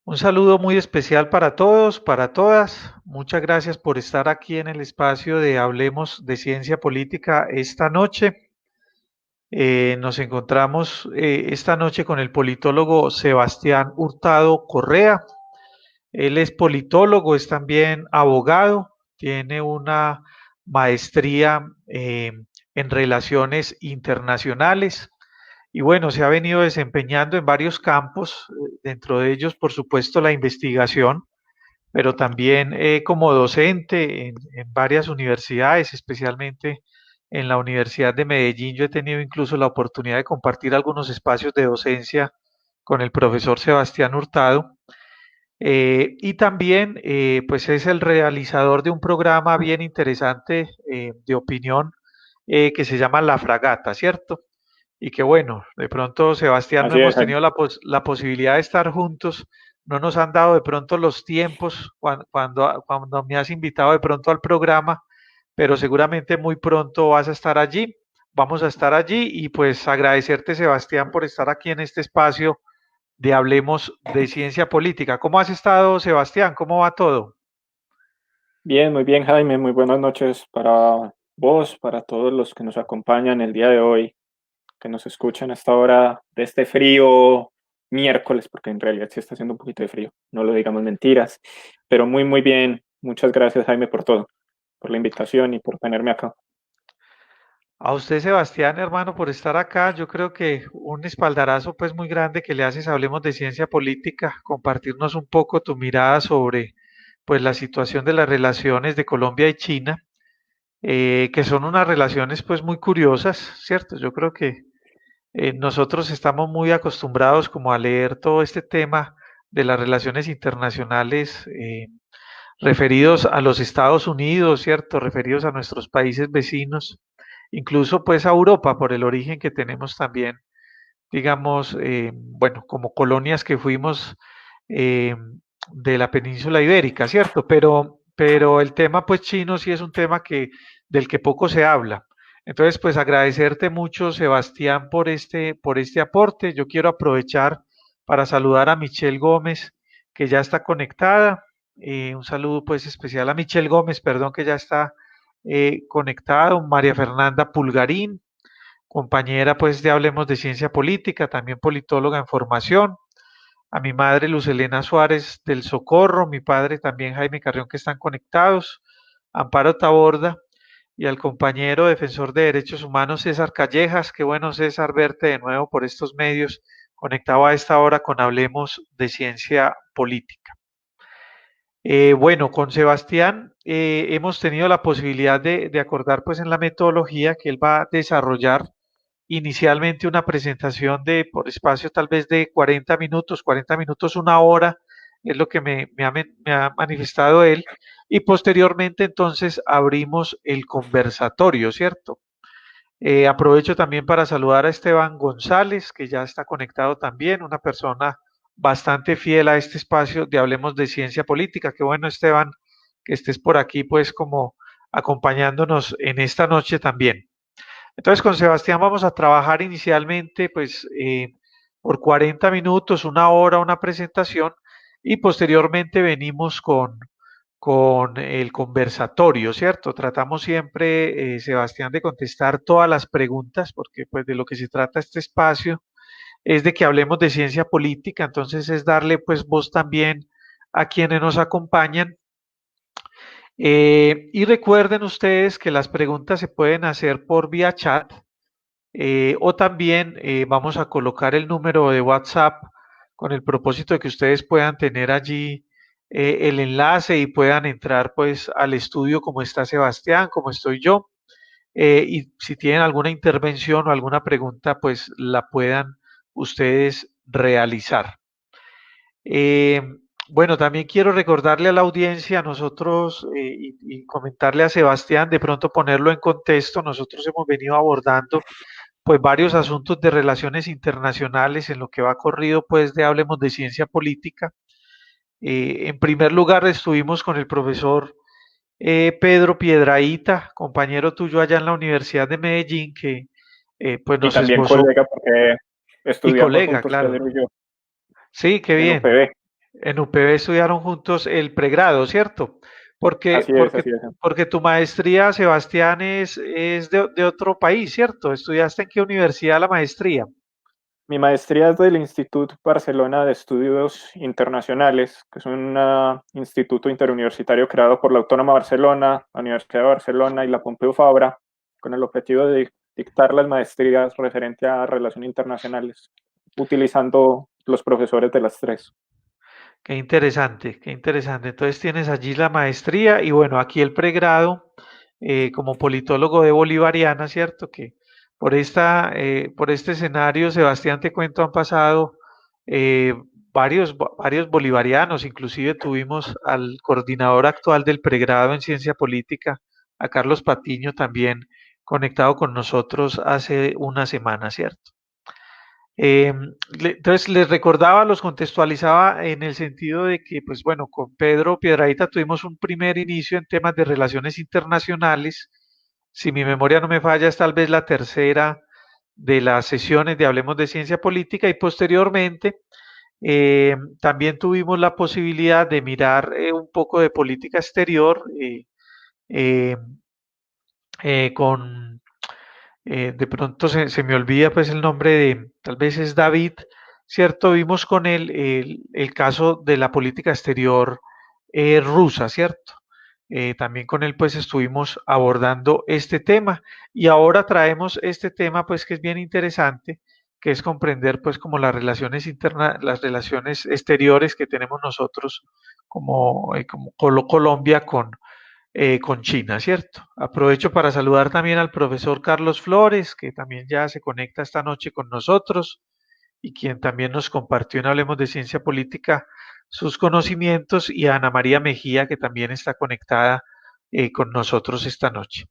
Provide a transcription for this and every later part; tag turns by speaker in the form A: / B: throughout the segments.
A: Un saludo muy especial para todos, para todas. Muchas gracias por estar aquí en el espacio de Hablemos de Ciencia Política esta noche. Nos encontramos esta noche con el politólogo Sebastián Hurtado Correa. Él es politólogo, es también abogado, tiene una maestría en relaciones internacionales y bueno, se ha venido desempeñando en varios campos, dentro de ellos, por supuesto, la investigación, pero también como docente en varias universidades, especialmente en la Universidad de Medellín. Yo he tenido incluso la oportunidad de compartir algunos espacios de docencia con el profesor Sebastián Hurtado. Y también pues es el realizador de un programa bien interesante de opinión que se llama La Fragata, ¿cierto? Y que bueno, de pronto Sebastián no
B: Así es,
A: hemos
B: Jaime.
A: tenido la posibilidad de estar juntos, no nos han dado de pronto los tiempos cuando me has invitado de pronto al programa, pero seguramente muy pronto vas a estar allí, vamos a estar allí y pues agradecerte Sebastián por estar aquí en este espacio de Hablemos de Ciencia Política. ¿Cómo has estado Sebastián? ¿Cómo va todo?
B: Bien, muy bien, Jaime. Muy buenas noches para vos, para todos los que nos acompañan el día de hoy, que nos escuchan a esta hora de este frío miércoles, porque en realidad sí está haciendo un poquito de frío, no lo digamos mentiras, pero muy, muy bien. Muchas gracias, Jaime, por todo, por la invitación y por tenerme acá.
A: A usted, Sebastián, hermano, por estar acá, yo creo que un espaldarazo pues muy grande que le haces, hablemos de ciencia política, compartirnos un poco tu mirada sobre pues la situación de las relaciones de Colombia y China, que son unas relaciones pues muy curiosas, ¿cierto? Yo creo que nosotros estamos muy acostumbrados como a leer todo este tema de las relaciones internacionales referidos a los Estados Unidos, ¿cierto? Referidos a nuestros países vecinos, incluso pues a Europa por el origen que tenemos también, digamos, bueno, como colonias que fuimos eh, de la península ibérica, ¿cierto? Pero el tema pues chino sí es un tema del que poco se habla. Entonces, pues agradecerte mucho, Sebastián, por este aporte. Yo quiero aprovechar para saludar a Michelle Gómez, que ya está conectada. Un saludo pues especial a Michelle Gómez, perdón, que ya está conectado. María Fernanda Pulgarín, compañera pues de Hablemos de Ciencia Política, también politóloga en formación, a mi madre Luz Elena Suárez del Socorro, mi padre también Jaime Carrión que están conectados, Amparo Taborda y al compañero defensor de derechos humanos César Callejas. Qué bueno César verte de nuevo por estos medios, conectado a esta hora con Hablemos de Ciencia Política. Bueno, con Sebastián hemos tenido la posibilidad de acordar pues en la metodología que él va a desarrollar inicialmente una presentación de por espacio tal vez de 40 minutos, una hora, es lo que me ha manifestado él, y posteriormente entonces abrimos el conversatorio, ¿cierto? Aprovecho también para saludar a Esteban González, que ya está conectado también, una persona bastante fiel a este espacio de Hablemos de Ciencia Política. Qué bueno, Esteban, que estés por aquí, pues como acompañándonos en esta noche también. Entonces, con Sebastián vamos a trabajar inicialmente, pues, por 40 minutos, una hora, una presentación, y posteriormente venimos con el conversatorio, ¿cierto? Tratamos siempre, Sebastián, de contestar todas las preguntas, porque pues de lo que se trata este espacio es de que hablemos de ciencia política, entonces es darle pues voz también a quienes nos acompañan. Y recuerden ustedes que las preguntas se pueden hacer por vía chat, o también vamos a colocar el número de WhatsApp con el propósito de que ustedes puedan tener allí el enlace y puedan entrar pues al estudio como está Sebastián, como estoy yo. Y si tienen alguna intervención o alguna pregunta, pues la puedan ustedes realizar. Eh, bueno, también quiero recordarle a la audiencia, a nosotros, y comentarle a Sebastián, de pronto ponerlo en contexto, nosotros hemos venido abordando pues varios asuntos de relaciones internacionales en lo que va corrido pues de Hablemos de Ciencia Política. En primer lugar estuvimos con el profesor Pedro Piedraíta, compañero tuyo allá en la Universidad de Medellín, que pues
B: Y
A: nos
B: también
A: esbozó,
B: colega, porque
A: y
B: estudiamos
A: colega,
B: juntos,
A: claro.
B: Pedro y yo,
A: Sí, qué
B: en
A: bien.
B: UPB.
A: En UPB estudiaron juntos el pregrado, ¿cierto? Porque,
B: Así es,
A: porque,
B: así es.
A: porque tu maestría, Sebastián, es de otro país, ¿cierto? ¿Estudiaste en qué universidad la maestría?
B: Mi maestría es del Instituto Barcelona de Estudios Internacionales, que es un instituto interuniversitario creado por la Autónoma de Barcelona, la Universidad de Barcelona y la Pompeu Fabra, con el objetivo de dictar las maestrías referente a relaciones internacionales, utilizando los profesores de las tres.
A: Qué interesante, qué interesante. Entonces tienes allí la maestría y bueno, aquí el pregrado como politólogo de Bolivariana, ¿cierto? Que por este escenario, Sebastián, te cuento, han pasado eh, varios bolivarianos, inclusive tuvimos al coordinador actual del pregrado en ciencia política, a Carlos Patiño, también conectado con nosotros hace una semana, ¿cierto? Eh, entonces les recordaba, los contextualizaba en el sentido de que, pues bueno, con Pedro Piedradita tuvimos un primer inicio en temas de relaciones internacionales. Si mi memoria no me falla, es tal vez la tercera de las sesiones de Hablemos de Ciencia Política y posteriormente también tuvimos la posibilidad de mirar un poco de política exterior eh, con de pronto se me olvida pues el nombre de, tal vez es David, ¿cierto? Vimos con él el caso de la política exterior rusa, ¿cierto? También con él pues estuvimos abordando este tema y ahora traemos este tema pues que es bien interesante, que es comprender pues como las relaciones internas, las relaciones exteriores que tenemos nosotros como Colombia con China, ¿cierto? Aprovecho para saludar también al profesor Carlos Flores, que también ya se conecta esta noche con nosotros y quien también nos compartió en Hablemos de Ciencia Política sus conocimientos, y a Ana María Mejía, que también está conectada con nosotros esta noche.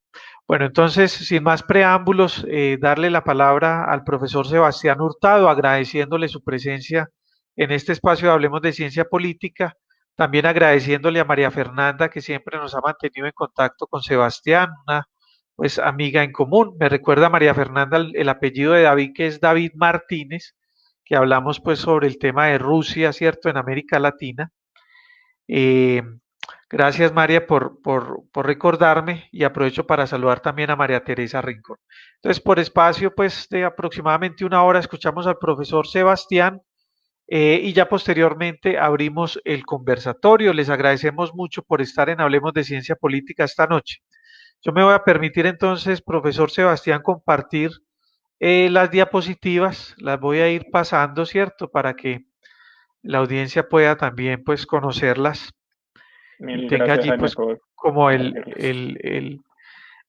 A: Bueno, entonces, sin más preámbulos, darle la palabra al profesor Sebastián Hurtado, agradeciéndole su presencia en este espacio de Hablemos de Ciencia Política, también agradeciéndole a María Fernanda, que siempre nos ha mantenido en contacto con Sebastián, una pues amiga en común. Me recuerda a María Fernanda el apellido de David, que es David Martínez, que hablamos pues sobre el tema de Rusia, ¿cierto?, en América Latina. Eh, gracias María por recordarme, y aprovecho para saludar también a María Teresa Rincón. Entonces, por espacio pues de aproximadamente una hora escuchamos al profesor Sebastián y ya posteriormente abrimos el conversatorio. Les agradecemos mucho por estar en Hablemos de Ciencia Política esta noche. Yo me voy a permitir entonces, profesor Sebastián, compartir las diapositivas, las voy a ir pasando, ¿cierto? Para que la audiencia pueda también pues conocerlas y
B: Mil
A: tenga
B: gracias,
A: allí
B: Jaime,
A: pues
B: por
A: como
B: compartirlos.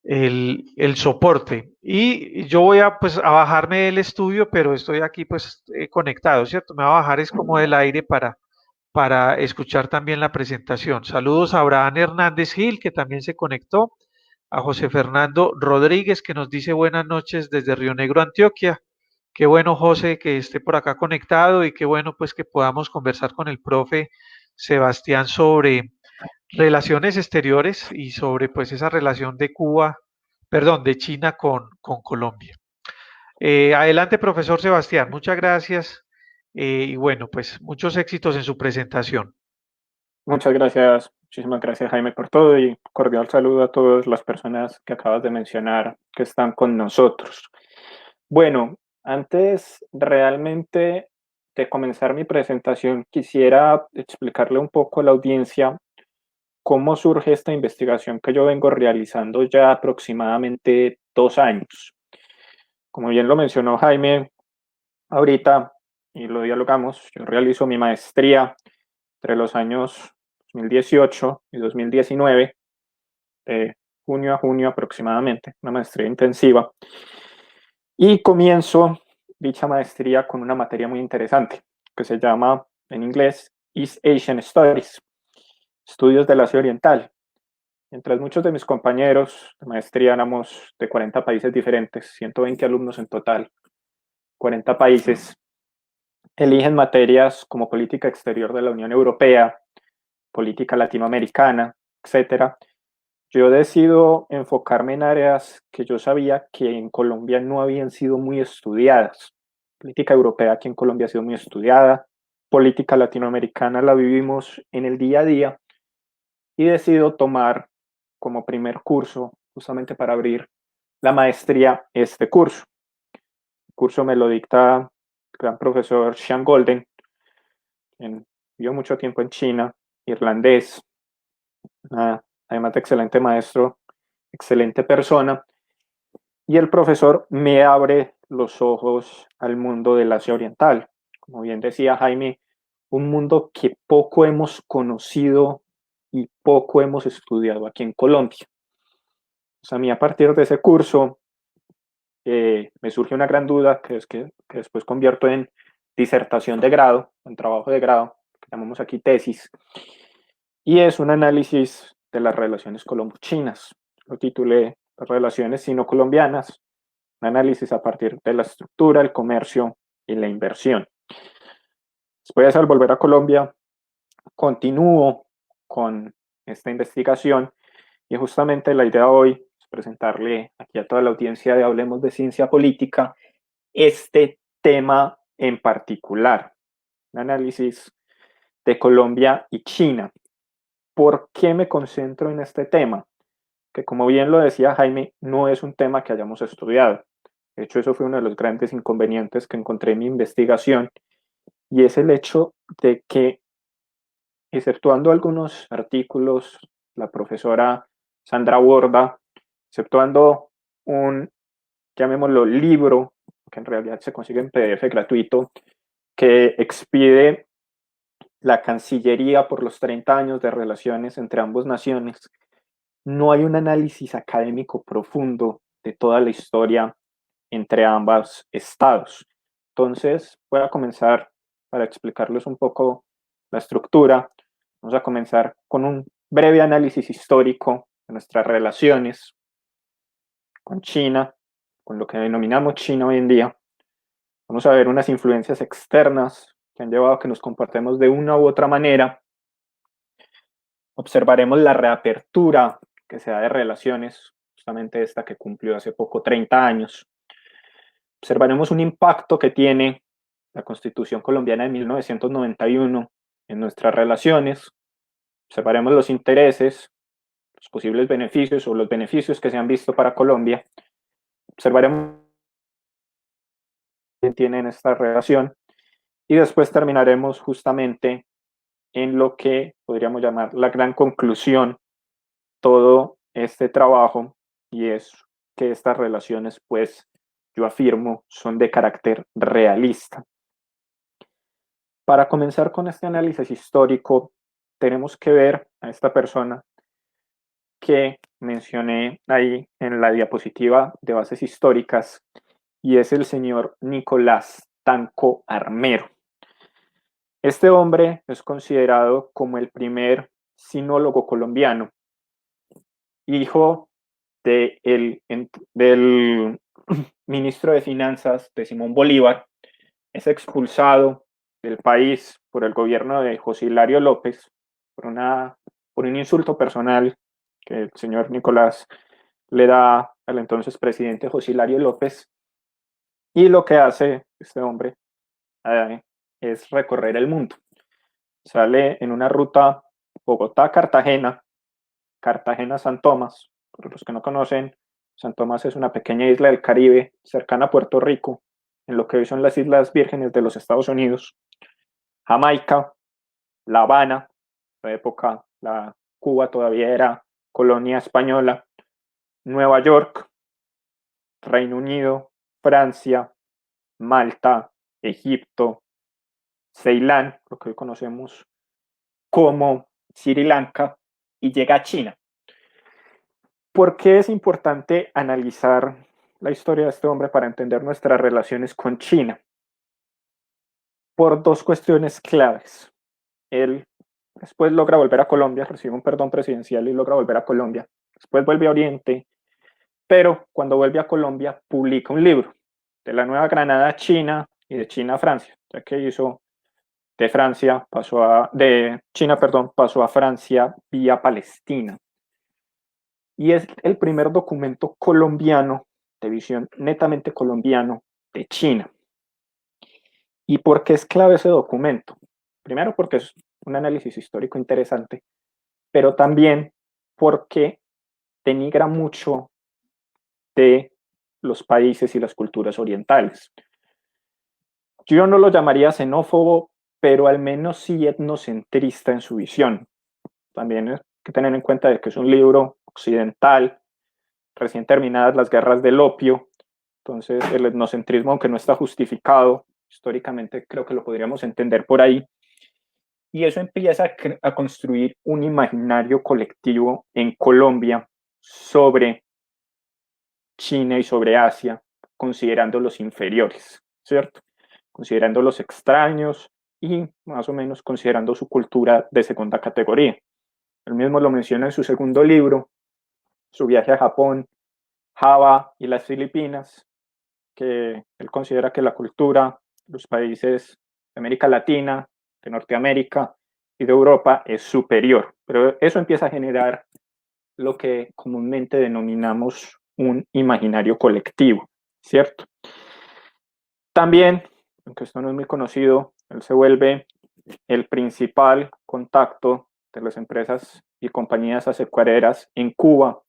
A: el soporte. Y yo voy a pues a bajarme del estudio, pero estoy aquí pues conectado, ¿cierto? Me voy a bajar es como del aire para escuchar también la presentación. Saludos a Abraham Hernández Gil, que también se conectó, a José Fernando Rodríguez, que nos dice buenas noches desde Río Negro, Antioquia. Qué bueno, José, que esté por acá conectado, y qué bueno pues que podamos conversar con el profe Sebastián sobre relaciones exteriores y sobre pues esa relación de Cuba, perdón, de China con Colombia. Adelante, profesor Sebastián, muchas gracias y bueno, pues muchos éxitos en su presentación.
B: Muchas gracias, muchísimas gracias, Jaime, por todo y cordial saludo a todas las personas que acabas de mencionar que están con nosotros. Bueno, antes realmente de comenzar mi presentación, quisiera explicarle un poco a la audiencia cómo surge esta investigación que yo vengo realizando ya aproximadamente 2 años. Como bien lo mencionó Jaime ahorita y lo dialogamos, yo realizo mi maestría entre los años 2018 y 2019, de junio a junio aproximadamente, una maestría intensiva. Y comienzo dicha maestría con una materia muy interesante que se llama en inglés East Asian Studies, estudios del Asia Oriental. Mientras muchos de mis compañeros de maestría éramos de 40 países diferentes, 120 alumnos en total, 40 países, eligen materias como política exterior de la Unión Europea, política latinoamericana, etcétera. Yo decido enfocarme en áreas que yo sabía que en Colombia no habían sido muy estudiadas. La política europea aquí en Colombia ha sido muy estudiada, política latinoamericana la vivimos en el día a día y decido tomar como primer curso, justamente para abrir la maestría, este curso. El curso me lo dicta el gran profesor Sean Golden, quien vivió mucho tiempo en China, irlandés, además de excelente maestro, excelente persona, y el profesor me abre los ojos al mundo del Asia Oriental. Como bien decía Jaime, un mundo que poco hemos conocido y poco hemos estudiado aquí en Colombia. O sea, a mí a partir de ese curso me surge una gran duda que es que después convierto en disertación de grado, en trabajo de grado, que llamamos aquí tesis, y es un análisis de las relaciones colombo-chinas. Lo titulé Las relaciones sino-colombianas, un análisis a partir de la estructura, el comercio y la inversión. Después, al volver a Colombia, continúo con esta investigación y justamente la idea hoy es presentarle aquí a toda la audiencia de Hablemos de Ciencia Política este tema en particular, un análisis de Colombia y China. ¿Por qué me concentro en este tema? Que como bien lo decía Jaime, no es un tema que hayamos estudiado. De hecho, eso fue uno de los grandes inconvenientes que encontré en mi investigación, y es el hecho de que, exceptuando algunos artículos, la profesora Sandra Borda, exceptuando un, llamémoslo, libro, que en realidad se consigue en PDF gratuito, que expide la Cancillería por los 30 años de relaciones entre ambas naciones, no hay un análisis académico profundo de toda la historia entre ambos estados. Entonces, voy a comenzar para explicarles un poco la estructura. Vamos a comenzar con un breve análisis histórico de nuestras relaciones con China, con lo que denominamos China hoy en día. Vamos a ver unas influencias externas que han llevado a que nos comportemos de una u otra manera. Observaremos la reapertura que se da de relaciones, justamente esta que cumplió hace poco 30 años. Observaremos un impacto que tiene la Constitución colombiana de 1991 en nuestras relaciones. Observaremos los intereses, los posibles beneficios o los beneficios que se han visto para Colombia. Observaremos qué tiene en esta relación y después terminaremos justamente en lo que podríamos llamar la gran conclusión, todo este trabajo, y es que estas relaciones, pues yo afirmo, son de carácter realista. Para comenzar con este análisis histórico, tenemos que ver a esta persona que mencioné ahí en la diapositiva de bases históricas, y es el señor Nicolás Tanco Armero. Este hombre es considerado como el primer sinólogo colombiano, hijo del ministro de Finanzas de Simón Bolívar. Es expulsado del país por el gobierno de José Hilario López por un insulto personal que el señor Nicolás le da al entonces presidente José Hilario López, y lo que hace este hombre es recorrer el mundo. Sale en una ruta Bogotá-Cartagena, Cartagena-San Tomás. Por los que no conocen, San Tomás es una pequeña isla del Caribe cercana a Puerto Rico, en lo que hoy son las Islas Vírgenes de los Estados Unidos. Jamaica, La Habana, en la época la Cuba todavía era colonia española, Nueva York, Reino Unido, Francia, Malta, Egipto, Ceilán, lo que hoy conocemos como Sri Lanka, y llega a China. ¿Por qué es importante analizar la historia de este hombre para entender nuestras relaciones con China? Por dos cuestiones claves. Él después logra volver a Colombia, recibe un perdón presidencial y logra volver a Colombia. Después vuelve a Oriente, pero cuando vuelve a Colombia publica un libro, de la Nueva Granada a China y de China a Francia, ya que hizo de China, pasó a Francia vía Palestina. Y es el primer documento colombiano, de visión netamente colombiano, de China. ¿Y por qué es clave ese documento? Primero porque es un análisis histórico interesante, pero también porque denigra mucho de los países y las culturas orientales. Yo no lo llamaría xenófobo, pero al menos sí etnocentrista en su visión. También hay que tener en cuenta de que es un libro occidental, recién terminadas las guerras del opio, entonces el etnocentrismo, aunque no está justificado, históricamente creo que lo podríamos entender por ahí, y eso empieza a construir un imaginario colectivo en Colombia sobre China y sobre Asia, considerándolos inferiores, ¿cierto? Considerándolos extraños y más o menos considerando su cultura de segunda categoría. Él mismo lo menciona en su segundo libro, su viaje a Japón, Java y las Filipinas, que él considera que la cultura de los países de América Latina, de Norteamérica y de Europa es superior. Pero eso empieza a generar lo que comúnmente denominamos un imaginario colectivo, ¿cierto? También, aunque esto no es muy conocido, él se vuelve el principal contacto de las empresas y compañías azucareras en Cuba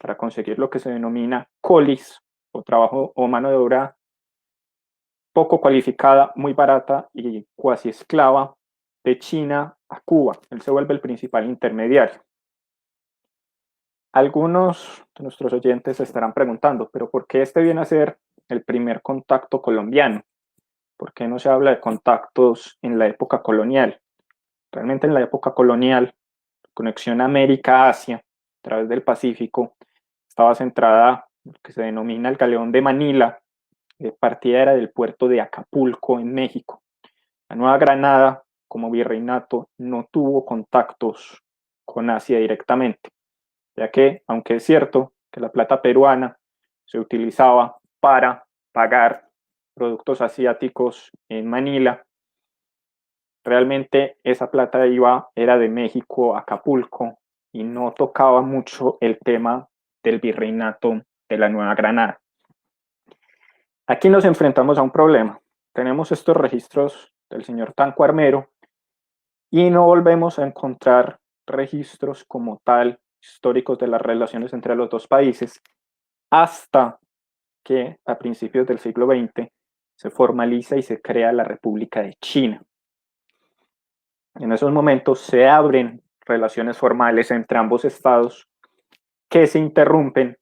B: para conseguir lo que se denomina colis, o trabajo o mano de obra poco cualificada, muy barata y cuasi esclava de China a Cuba. Él se vuelve el principal intermediario. Algunos de nuestros oyentes se estarán preguntando, pero ¿por qué este viene a ser el primer contacto colombiano? ¿Por qué no se habla de contactos en la época colonial? Realmente en la época colonial, la conexión América-Asia a través del Pacífico estaba centrada en lo que se denomina el Galeón de Manila, que partida era del puerto de Acapulco en México. La Nueva Granada, como virreinato, no tuvo contactos con Asia directamente, ya que, aunque es cierto que la plata peruana se utilizaba para pagar productos asiáticos en Manila, realmente esa plata era de México a Acapulco y no tocaba mucho el tema del virreinato de la Nueva Granada. Aquí nos enfrentamos a un problema. Tenemos estos registros del señor Tanco Armero y no volvemos a encontrar registros como tal históricos de las relaciones entre los dos países hasta que a principios del siglo XX se formaliza y se crea la República de China. En esos momentos se abren relaciones formales entre ambos estados que se interrumpen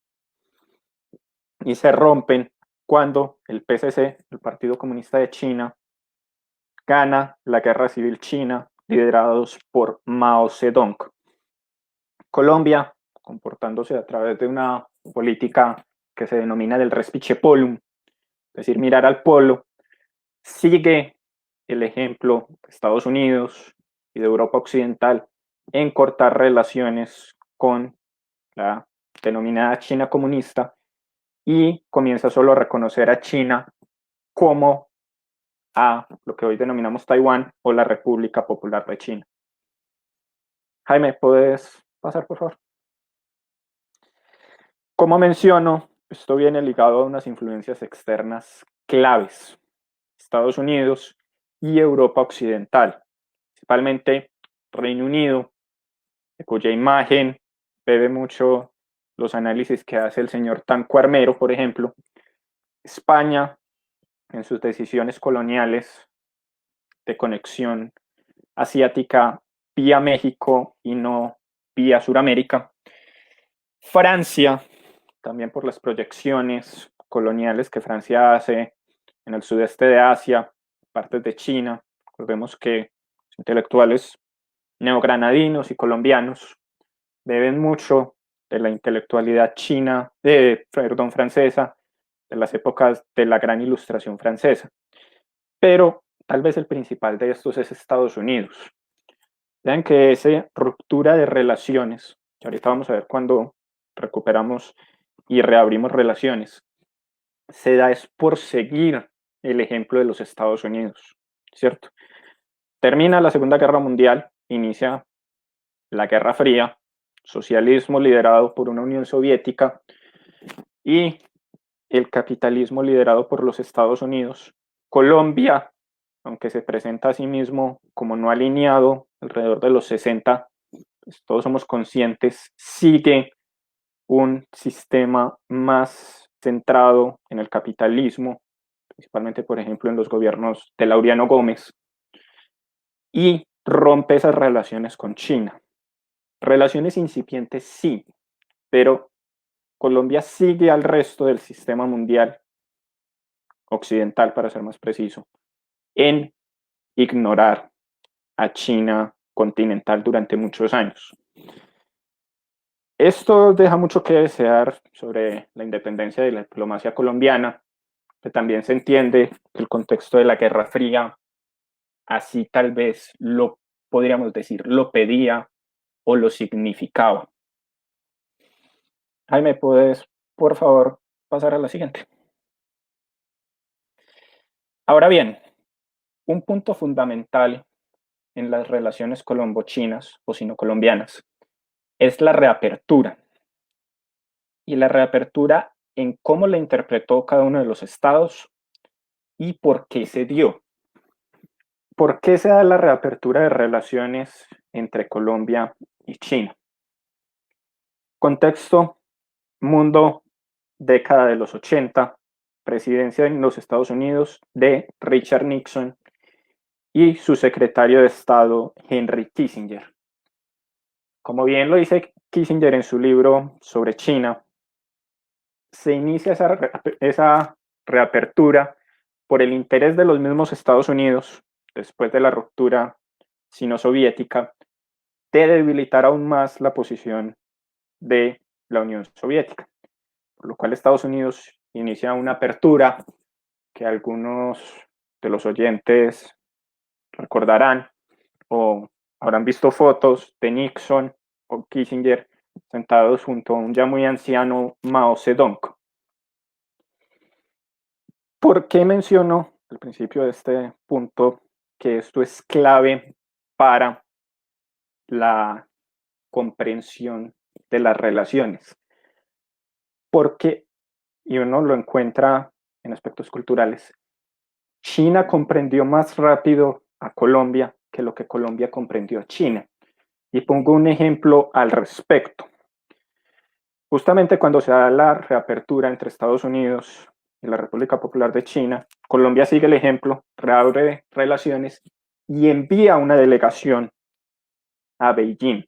B: y se rompen cuando el PCC, el Partido Comunista de China, gana la Guerra Civil China, liderados por Mao Zedong. Colombia, comportándose a través de una política que se denomina del respice polum, es decir, mirar al polo, sigue el ejemplo de Estados Unidos y de Europa Occidental en cortar relaciones con la denominada China comunista y comienza solo a reconocer a China como a lo que hoy denominamos Taiwán o la República Popular de China. Jaime, ¿puedes pasar, por favor? Como menciono, esto viene ligado a unas influencias externas claves, Estados Unidos y Europa Occidental, principalmente Reino Unido, de cuya imagen bebe mucho los análisis que hace el señor Tanco Armero, por ejemplo, España, en sus decisiones coloniales de conexión asiática vía México y no vía Suramérica, Francia, también por las proyecciones coloniales que Francia hace en el sudeste de Asia, partes de China. Recordemos que los intelectuales neogranadinos y colombianos beben mucho de la intelectualidad china, francesa, de las épocas de la gran ilustración francesa. Pero tal vez el principal de estos es Estados Unidos. Vean que esa ruptura de relaciones, que ahorita vamos a ver cuando recuperamos y reabrimos relaciones, se da es por seguir el ejemplo de los Estados Unidos, ¿cierto? Termina la Segunda Guerra Mundial, inicia la Guerra Fría, socialismo liderado por una Unión Soviética y el capitalismo liderado por los Estados Unidos. Colombia aunque se presenta a sí mismo como no alineado alrededor de los 60, pues todos somos conscientes, sigue un sistema más centrado en el capitalismo, principalmente, por ejemplo, en los gobiernos de Laureano Gómez, y rompe esas relaciones con China. Relaciones incipientes sí, pero Colombia sigue al resto del sistema mundial, occidental para ser más preciso, en ignorar a China continental durante muchos años. Esto deja mucho que desear sobre la independencia de la diplomacia colombiana, que también se entiende que el contexto de la Guerra Fría, así tal vez lo podríamos decir, lo pedía o lo significaba. Jaime, ¿puedes, por favor, pasar a la siguiente? Ahora bien, un punto fundamental en las relaciones colombo-chinas o sino-colombianas es la reapertura. Y la reapertura en cómo la interpretó cada uno de los estados y por qué se dio. ¿Por qué se da la reapertura de relaciones entre Colombia y China? Contexto, mundo, década de los 80, presidencia en los Estados Unidos de Richard Nixon y su secretario de Estado, Henry Kissinger. Como bien lo dice Kissinger en su libro sobre China, se inicia esa reapertura por el interés de los mismos Estados Unidos, después de la ruptura sino-soviética, de debilitar aún más la posición de la Unión Soviética, por lo cual Estados Unidos inicia una apertura que algunos de los oyentes recordarán o habrán visto fotos de Nixon o Kissinger sentados junto a un ya muy anciano Mao Zedong. ¿Por qué menciono al principio de este punto que esto es clave para la comprensión de las relaciones? Porque, y uno lo encuentra en aspectos culturales, China comprendió más rápido a Colombia que lo que Colombia comprendió a China. Y pongo un ejemplo al respecto. Justamente cuando se da la reapertura entre Estados Unidos y la República Popular de China, Colombia sigue el ejemplo, reabre relaciones y envía una delegación a Beijing.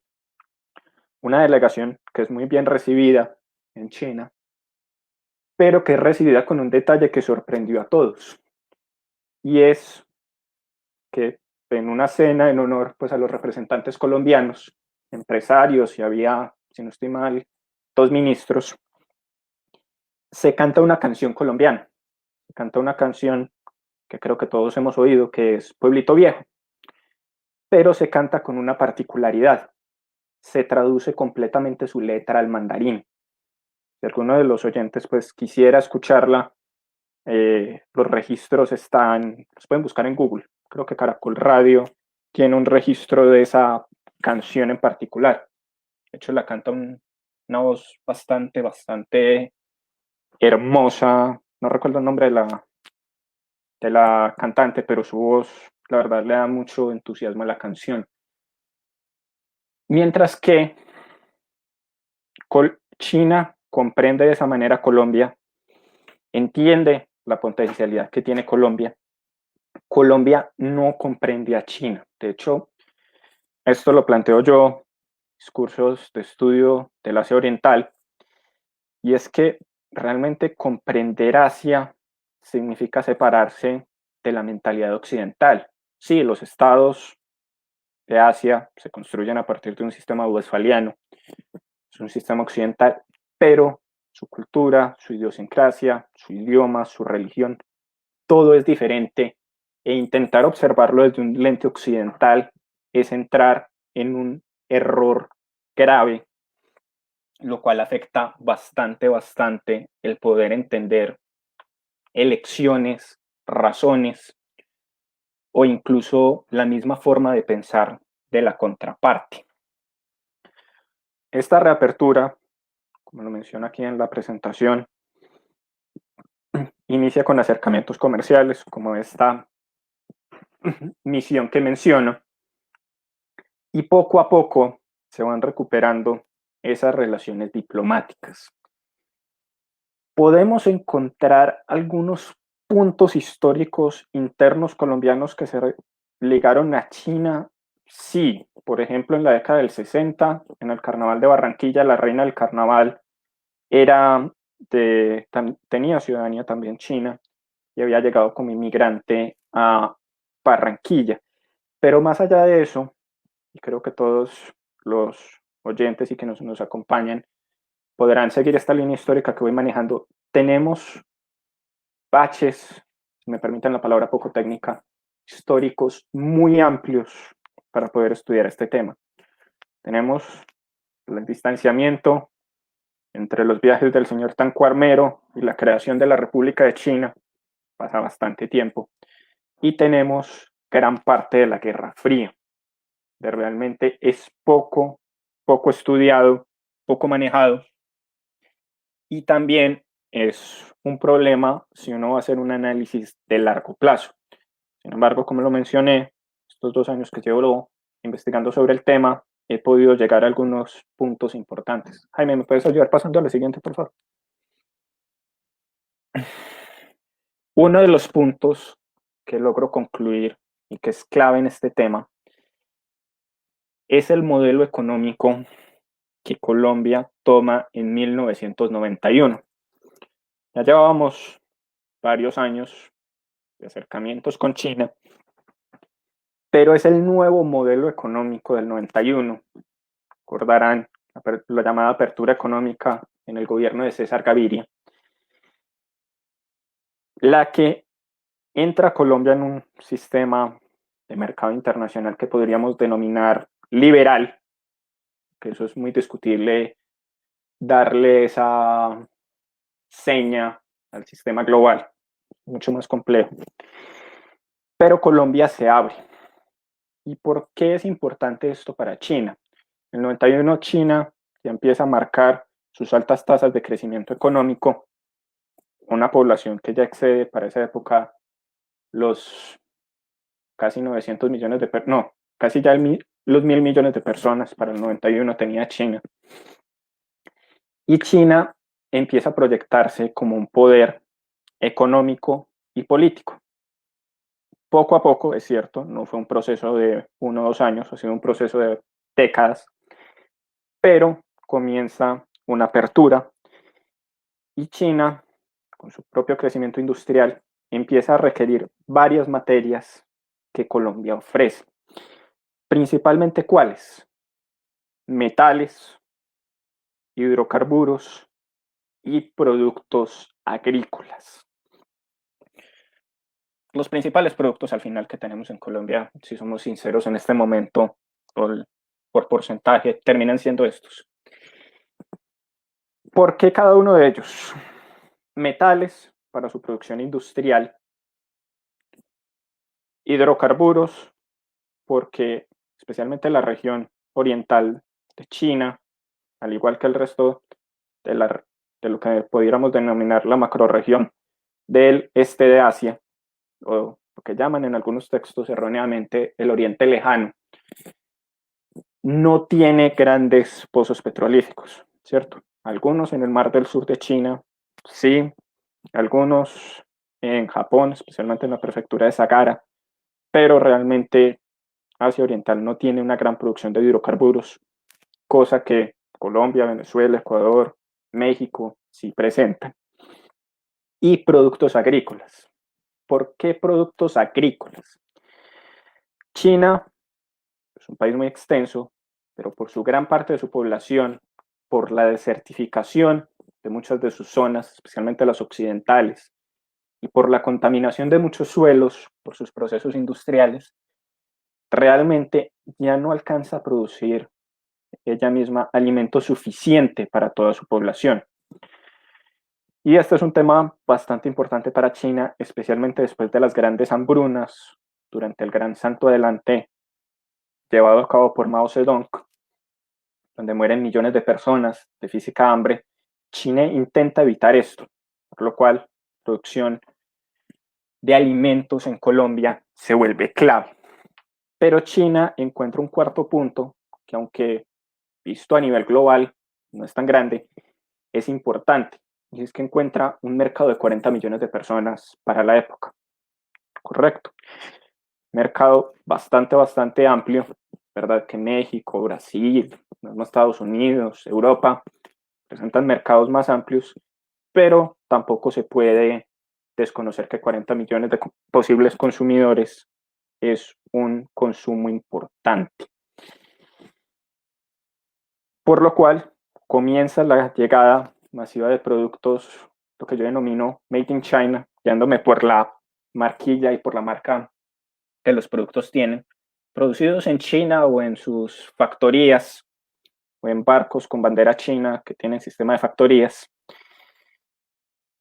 B: Una delegación que es muy bien recibida en China, pero que es recibida con un detalle que sorprendió a todos. Y es que en una cena en honor pues, a los representantes colombianos, empresarios, y había, si no estoy mal, 2 ministros, se canta una canción colombiana. Se canta una canción que creo que todos hemos oído, que es Pueblito Viejo, pero se canta con una particularidad. Se traduce completamente su letra al mandarín. Si alguno de los oyentes pues quisiera escucharla, los registros están, los pueden buscar en Google. Creo que Caracol Radio tiene un registro de esa canción en particular. De hecho, la canta una voz bastante hermosa. No recuerdo el nombre de la cantante, pero su voz, la verdad, le da mucho entusiasmo a la canción. Mientras que China comprende de esa manera Colombia, entiende la potencialidad que tiene Colombia. Colombia no comprende a China. De hecho, esto lo planteo yo, discursos de estudio del Asia Oriental, y es que realmente comprender Asia significa separarse de la mentalidad occidental. Sí, los estados de Asia se construyen a partir de un sistema westfaliano, es un sistema occidental, pero su cultura, su idiosincrasia, su idioma, su religión, todo es diferente e intentar observarlo desde un lente occidental es entrar en un error grave, lo cual afecta bastante el poder entender elecciones, razones o incluso la misma forma de pensar de la contraparte. Esta reapertura, como lo menciona aquí en la presentación, inicia con acercamientos comerciales como esta misión que menciono, y poco a poco se van recuperando esas relaciones diplomáticas. Podemos encontrar algunos puntos históricos internos colombianos que se ligaron a China. Sí, por ejemplo, en la década del 60, en el Carnaval de Barranquilla, la reina del carnaval tenía ciudadanía también china y había llegado como inmigrante a Barranquilla. Pero más allá de eso, y creo que todos los oyentes y que nos acompañan podrán seguir esta línea histórica que voy manejando, tenemos baches, si me permiten la palabra poco técnica, históricos muy amplios para poder estudiar este tema. Tenemos el distanciamiento entre los viajes del señor Tancuarmero y la creación de la República de China, pasa bastante tiempo, y tenemos gran parte de la Guerra Fría, de realmente es poco estudiado, poco manejado, y también es un problema si uno va a hacer un análisis de largo plazo. Sin embargo, como lo mencioné, estos 2 años que llevo investigando sobre el tema, he podido llegar a algunos puntos importantes. Jaime, ¿me puedes ayudar pasando a la siguiente, por favor? Uno de los puntos que logro concluir y que es clave en este tema es el modelo económico que Colombia toma en 1991. Ya llevábamos varios años de acercamientos con China, pero es el nuevo modelo económico del 91. Recordarán la llamada apertura económica en el gobierno de César Gaviria, la que entra a Colombia en un sistema de mercado internacional que podríamos denominar liberal, que eso es muy discutible darle esa seña al sistema global, mucho más complejo. Pero Colombia se abre. ¿Y por qué es importante esto para China? En el 91 China ya empieza a marcar sus altas tasas de crecimiento económico, una población que ya excede para esa época los casi 900 millones de personas, no, casi ya los 1.000 millones de personas para el 91 tenía China. Y China empieza a proyectarse como un poder económico y político. Poco a poco, es cierto, no fue un proceso de 1 o 2 años, ha sido un proceso de décadas, pero comienza una apertura y China, con su propio crecimiento industrial, empieza a requerir varias materias que Colombia ofrece. Principalmente, ¿cuáles? Metales, hidrocarburos y productos agrícolas. Los principales productos al final que tenemos en Colombia, si somos sinceros en este momento, por porcentaje, terminan siendo estos. ¿Por qué cada uno de ellos? Metales para su producción industrial, hidrocarburos, porque especialmente la región oriental de China, al igual que el resto de lo que pudiéramos denominar la macrorregión del este de Asia, o lo que llaman en algunos textos erróneamente el Oriente Lejano, no tiene grandes pozos petrolíferos, ¿cierto? Algunos en el Mar del Sur de China, sí, algunos en Japón, especialmente en la prefectura de Sagara, pero realmente Asia Oriental no tiene una gran producción de hidrocarburos, cosa que Colombia, Venezuela, Ecuador, México sí presentan. Y productos agrícolas. ¿Por qué productos agrícolas? China es un país muy extenso, pero por su gran parte de su población, por la desertificación de muchas de sus zonas, especialmente las occidentales, y por la contaminación de muchos suelos por sus procesos industriales, realmente ya no alcanza a producir ella misma alimento suficiente para toda su población. Y este es un tema bastante importante para China, especialmente después de las grandes hambrunas durante el Gran Santo Adelante llevado a cabo por Mao Zedong, donde mueren millones de personas de física hambre. China intenta evitar esto, por lo cual la producción de alimentos en Colombia se vuelve clave. Pero China encuentra un cuarto punto que, aunque visto a nivel global no es tan grande, es importante, y es que encuentra un mercado de 40 millones de personas para la época. Correcto. Mercado bastante amplio, ¿verdad? Que México, Brasil, Estados Unidos, Europa, presentan mercados más amplios, pero tampoco se puede desconocer que 40 millones de posibles consumidores es un consumo importante. Por lo cual comienza la llegada masiva de productos, lo que yo denomino Made in China, guiándome por la marquilla y por la marca que los productos tienen, producidos en China o en sus factorías o en barcos con bandera china que tienen sistema de factorías.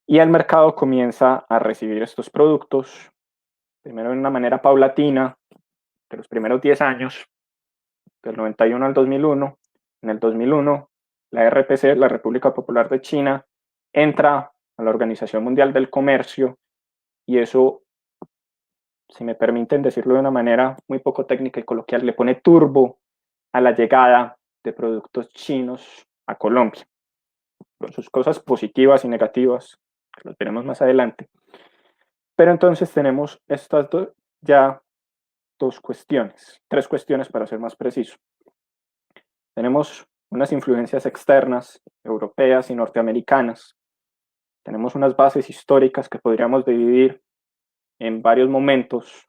B: Y el mercado comienza a recibir estos productos, primero de una manera paulatina, de los primeros 10 años, del 91 al 2001. En el 2001, la RPC, la República Popular de China, entra a la Organización Mundial del Comercio, y eso, si me permiten decirlo de una manera muy poco técnica y coloquial, le pone turbo a la llegada de productos chinos a Colombia, con sus cosas positivas y negativas, que los veremos más adelante. Pero entonces tenemos estas ya dos cuestiones, tres cuestiones para ser más preciso. Tenemos unas influencias externas, europeas y norteamericanas. Tenemos unas bases históricas que podríamos dividir en varios momentos,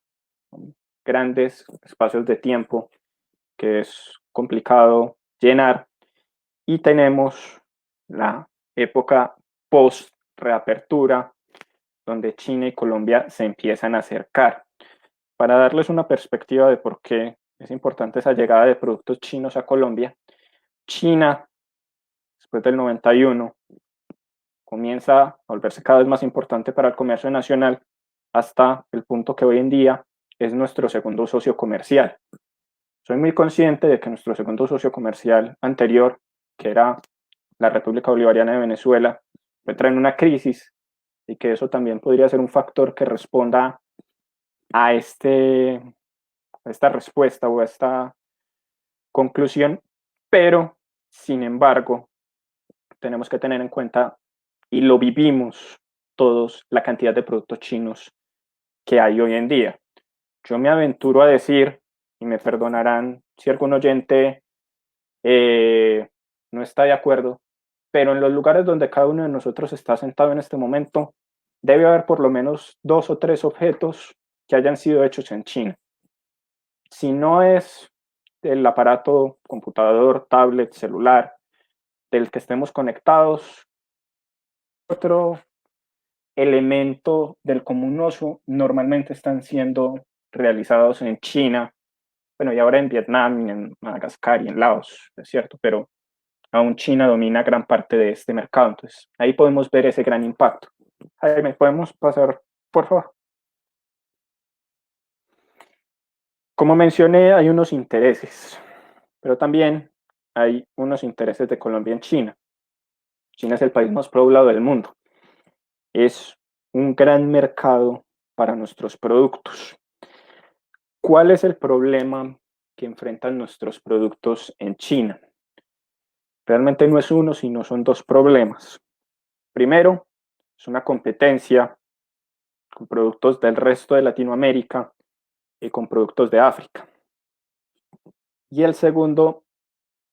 B: grandes espacios de tiempo que es complicado llenar. Y tenemos la época post-reapertura, donde China y Colombia se empiezan a acercar. Para darles una perspectiva de por qué es importante esa llegada de productos chinos a Colombia, China, después del 91, comienza a volverse cada vez más importante para el comercio nacional, hasta el punto que hoy en día es nuestro segundo socio comercial. Soy muy consciente de que nuestro segundo socio comercial anterior, que era la República Bolivariana de Venezuela, entra en una crisis, y que eso también podría ser un factor que responda a esta respuesta o a esta conclusión, pero sin embargo tenemos que tener en cuenta, y lo vivimos todos, la cantidad de productos chinos que hay hoy en día. Yo me aventuro a decir, y me perdonarán si algún oyente no está de acuerdo, pero en los lugares donde cada uno de nosotros está sentado en este momento, debe haber por lo menos 2 o 3 objetos que hayan sido hechos en China. Si no es el aparato, computador, tablet, celular, del que estemos conectados, otro elemento del común uso normalmente están siendo realizados en China, bueno, y ahora en Vietnam, y en Madagascar y en Laos, es cierto, pero aún China domina gran parte de este mercado. Entonces, ahí podemos ver ese gran impacto. Jaime, ¿podemos pasar, por favor? Como mencioné, hay unos intereses, pero también hay unos intereses de Colombia en China. China es el país más poblado del mundo. Es un gran mercado para nuestros productos. ¿Cuál es el problema que enfrentan nuestros productos en China? Realmente no es uno, sino son dos problemas. Primero, es una competencia con productos del resto de Latinoamérica y con productos de África. Y el segundo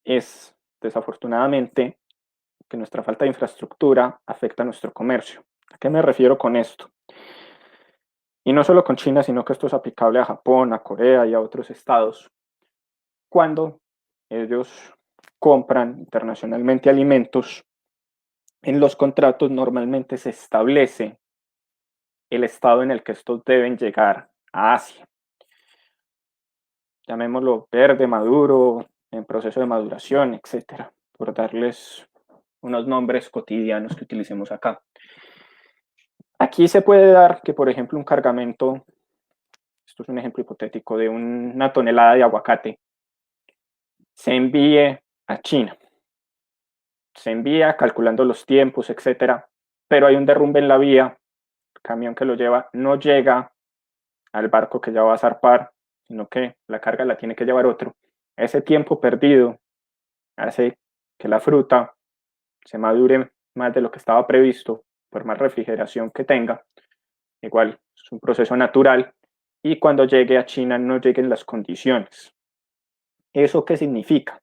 B: es, desafortunadamente, que nuestra falta de infraestructura afecta a nuestro comercio. ¿A qué me refiero con esto? Y no solo con China, sino que esto es aplicable a Japón, a Corea y a otros estados. Cuando ellos compran internacionalmente alimentos, en los contratos normalmente se establece el estado en el que estos deben llegar a Asia. Llamémoslo verde, maduro, en proceso de maduración, etcétera, por darles unos nombres cotidianos que utilicemos acá. Aquí se puede dar que, por ejemplo, un cargamento, esto es un ejemplo hipotético, de una tonelada de aguacate, se envíe a China. Se envía calculando los tiempos, etcétera, pero hay un derrumbe en la vía, el camión que lo lleva no llega al barco que ya va a zarpar, sino que la carga la tiene que llevar otro. Ese tiempo perdido hace que la fruta se madure más de lo que estaba previsto, por más refrigeración que tenga. Igual es un proceso natural y cuando llegue a China no lleguen las condiciones. ¿Eso qué significa?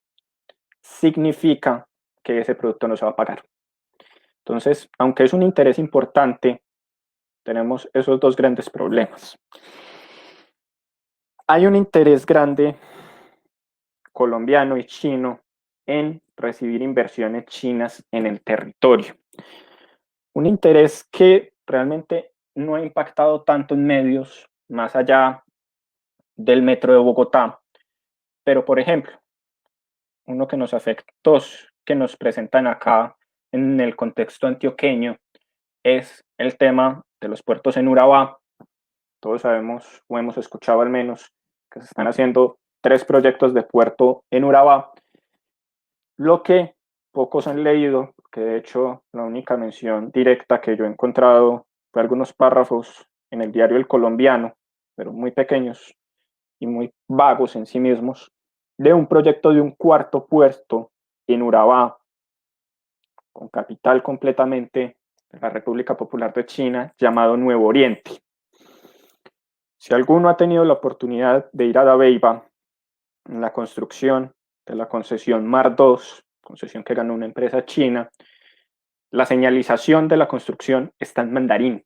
B: Significa que ese producto no se va a pagar. Entonces, aunque es un interés importante, tenemos esos dos grandes problemas. Hay un interés grande colombiano y chino en recibir inversiones chinas en el territorio. Un interés que realmente no ha impactado tanto en medios más allá del metro de Bogotá, pero por ejemplo, uno que nos afectó, que nos presentan acá en el contexto antioqueño, es el tema de los puertos en Urabá. Todos sabemos, o hemos escuchado al menos, que se están haciendo 3 proyectos de puerto en Urabá, lo que pocos han leído, que de hecho la única mención directa que yo he encontrado fue algunos párrafos en el diario El Colombiano, pero muy pequeños y muy vagos en sí mismos, de un proyecto de un cuarto puerto en Urabá, con capital completamente de la República Popular de China, llamado Nuevo Oriente. Si alguno ha tenido la oportunidad de ir a Dabeiba, en la construcción de la concesión Mar 2, concesión que ganó una empresa china, la señalización de la construcción está en mandarín.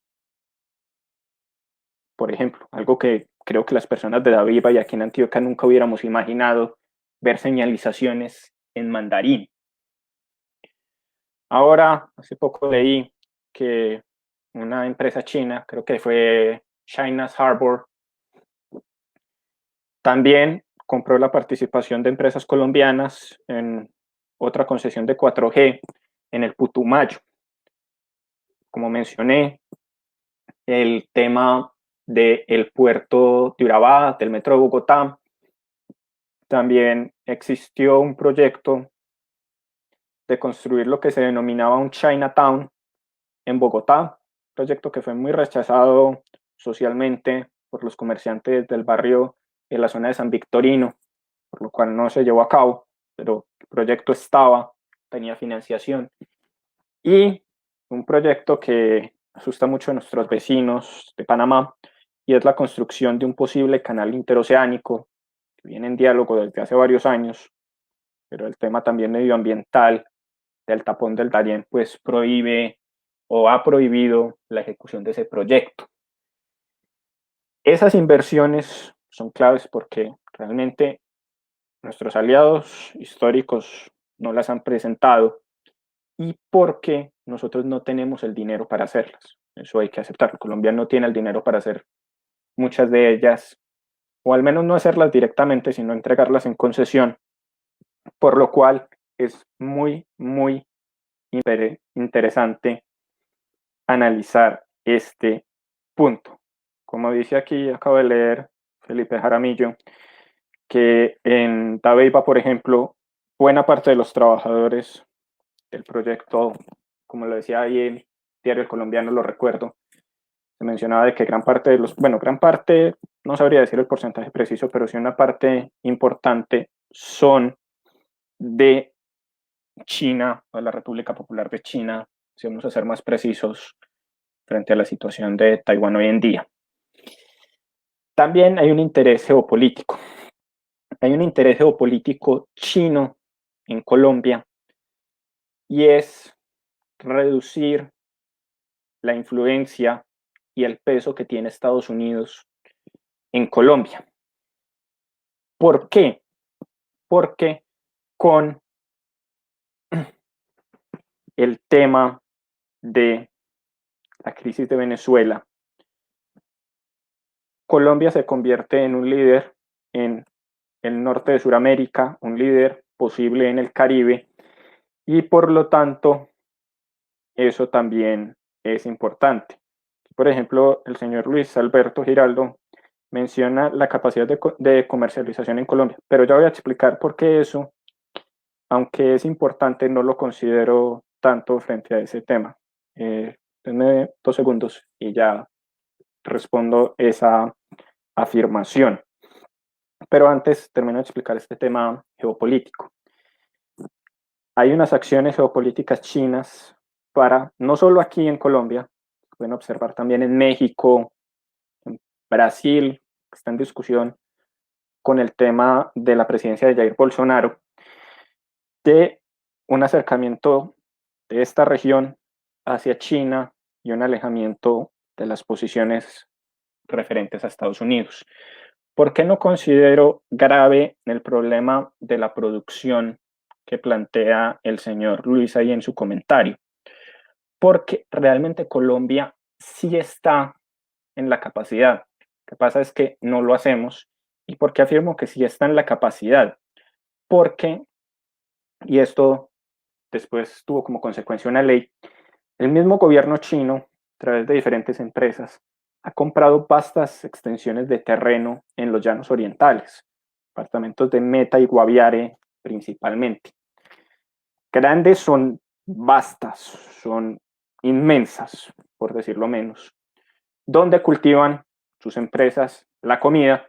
B: Por ejemplo, algo que creo que las personas de Dabeiba y aquí en Antioquia nunca hubiéramos imaginado, ver señalizaciones en mandarín. Ahora, hace poco leí que una empresa china, creo que fue China's Harbor, también compró la participación de empresas colombianas en otra concesión de 4G en el Putumayo. Como mencioné, el tema del puerto de Urabá, del metro de Bogotá, también existió un proyecto de construir lo que se denominaba un Chinatown en Bogotá, proyecto que fue muy rechazado socialmente por los comerciantes del barrio de la zona de San Victorino, por lo cual no se llevó a cabo, pero el proyecto estaba, tenía financiación. Y un proyecto que asusta mucho a nuestros vecinos de Panamá, y es la construcción de un posible canal interoceánico, que viene en diálogo desde hace varios años, pero el tema también medioambiental del tapón del Darién, pues prohíbe o ha prohibido la ejecución de ese proyecto. Esas inversiones son claves porque realmente nuestros aliados históricos no las han presentado y porque nosotros no tenemos el dinero para hacerlas. Eso hay que aceptarlo. Colombia no tiene el dinero para hacer muchas de ellas, o al menos no hacerlas directamente, sino entregarlas en concesión, por lo cual es muy, muy interesante analizar este punto. Como dice aquí, acabo de leer Felipe Jaramillo, que en Dabeiba, por ejemplo, buena parte de los trabajadores del proyecto, como lo decía ahí el diario El Colombiano, lo recuerdo, se mencionaba de que gran parte de los, bueno, gran parte, no sabría decir el porcentaje preciso, pero sí una parte importante son de China, o la República Popular de China, si vamos a ser más precisos, frente a la situación de Taiwán hoy en día. También hay un interés geopolítico. Hay un interés geopolítico chino en Colombia y es reducir la influencia y el peso que tiene Estados Unidos en Colombia. ¿Por qué? Porque con el tema de la crisis de Venezuela, Colombia se convierte en un líder en el norte de Sudamérica, un líder posible en el Caribe, y por lo tanto eso también es importante. Por ejemplo, el señor Luis Alberto Giraldo menciona la capacidad de comercialización en Colombia, pero ya voy a explicar por qué eso, aunque es importante, no lo considero tanto frente a ese tema. Denme 2 segundos y ya respondo esa afirmación. Pero antes termino de explicar este tema geopolítico. Hay unas acciones geopolíticas chinas para, no solo aquí en Colombia, pueden observar también en México, en Brasil, que está en discusión con el tema de la presidencia de Jair Bolsonaro, de un acercamiento de esta región hacia China y un alejamiento de las posiciones referentes a Estados Unidos. ¿Por qué no considero grave el problema de la producción que plantea el señor Luis ahí en su comentario? Porque realmente Colombia sí está en la capacidad. Lo que pasa es que no lo hacemos. ¿Y por qué afirmo que sí está en la capacidad? Porque, y esto después tuvo como consecuencia una ley, el mismo gobierno chino, a través de diferentes empresas, ha comprado vastas extensiones de terreno en los llanos orientales, departamentos de Meta y Guaviare principalmente. Grandes son vastas, son inmensas, por decirlo menos, donde cultivan sus empresas la comida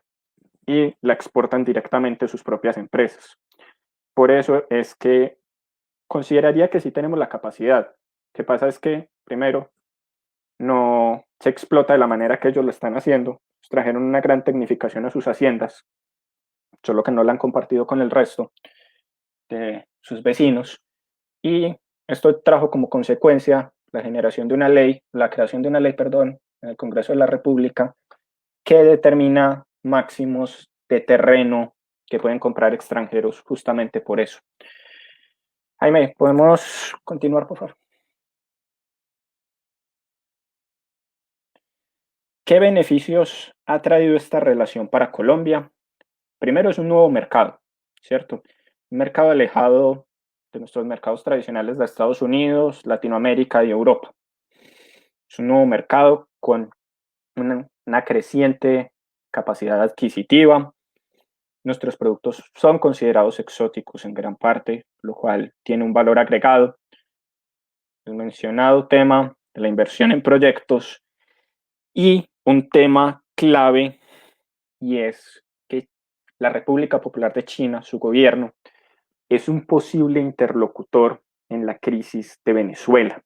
B: y la exportan directamente a sus propias empresas. Por eso es que consideraría que sí tenemos la capacidad. Lo que pasa es que, primero, no se explota de la manera que ellos lo están haciendo. Trajeron una gran tecnificación a sus haciendas, solo que no la han compartido con el resto de sus vecinos. Y esto trajo como consecuencia la generación de una ley, la creación de una ley, perdón, en el Congreso de la República, que determina máximos de terreno que pueden comprar extranjeros justamente por eso. Jaime, ¿podemos continuar, por favor? ¿Qué beneficios ha traído esta relación para Colombia? Primero, es un nuevo mercado, ¿cierto? Un mercado alejado de nuestros mercados tradicionales de Estados Unidos, Latinoamérica y Europa. Es un nuevo mercado con una creciente capacidad adquisitiva. Nuestros productos son considerados exóticos en gran parte, lo cual tiene un valor agregado. El mencionado tema de la inversión en proyectos y un tema clave, y es que la República Popular de China, su gobierno, es un posible interlocutor en la crisis de Venezuela.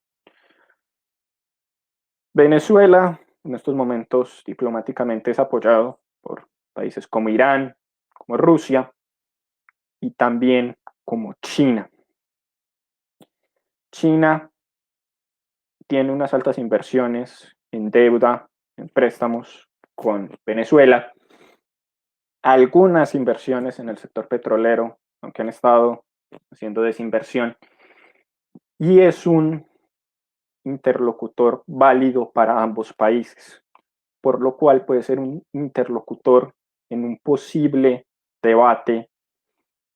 B: Venezuela en estos momentos diplomáticamente es apoyado por países como Irán, como Rusia y también como China. China tiene unas altas inversiones en deuda, en préstamos con Venezuela, algunas inversiones en el sector petrolero, aunque han estado haciendo desinversión, y es un interlocutor válido para ambos países, por lo cual puede ser un interlocutor en un posible debate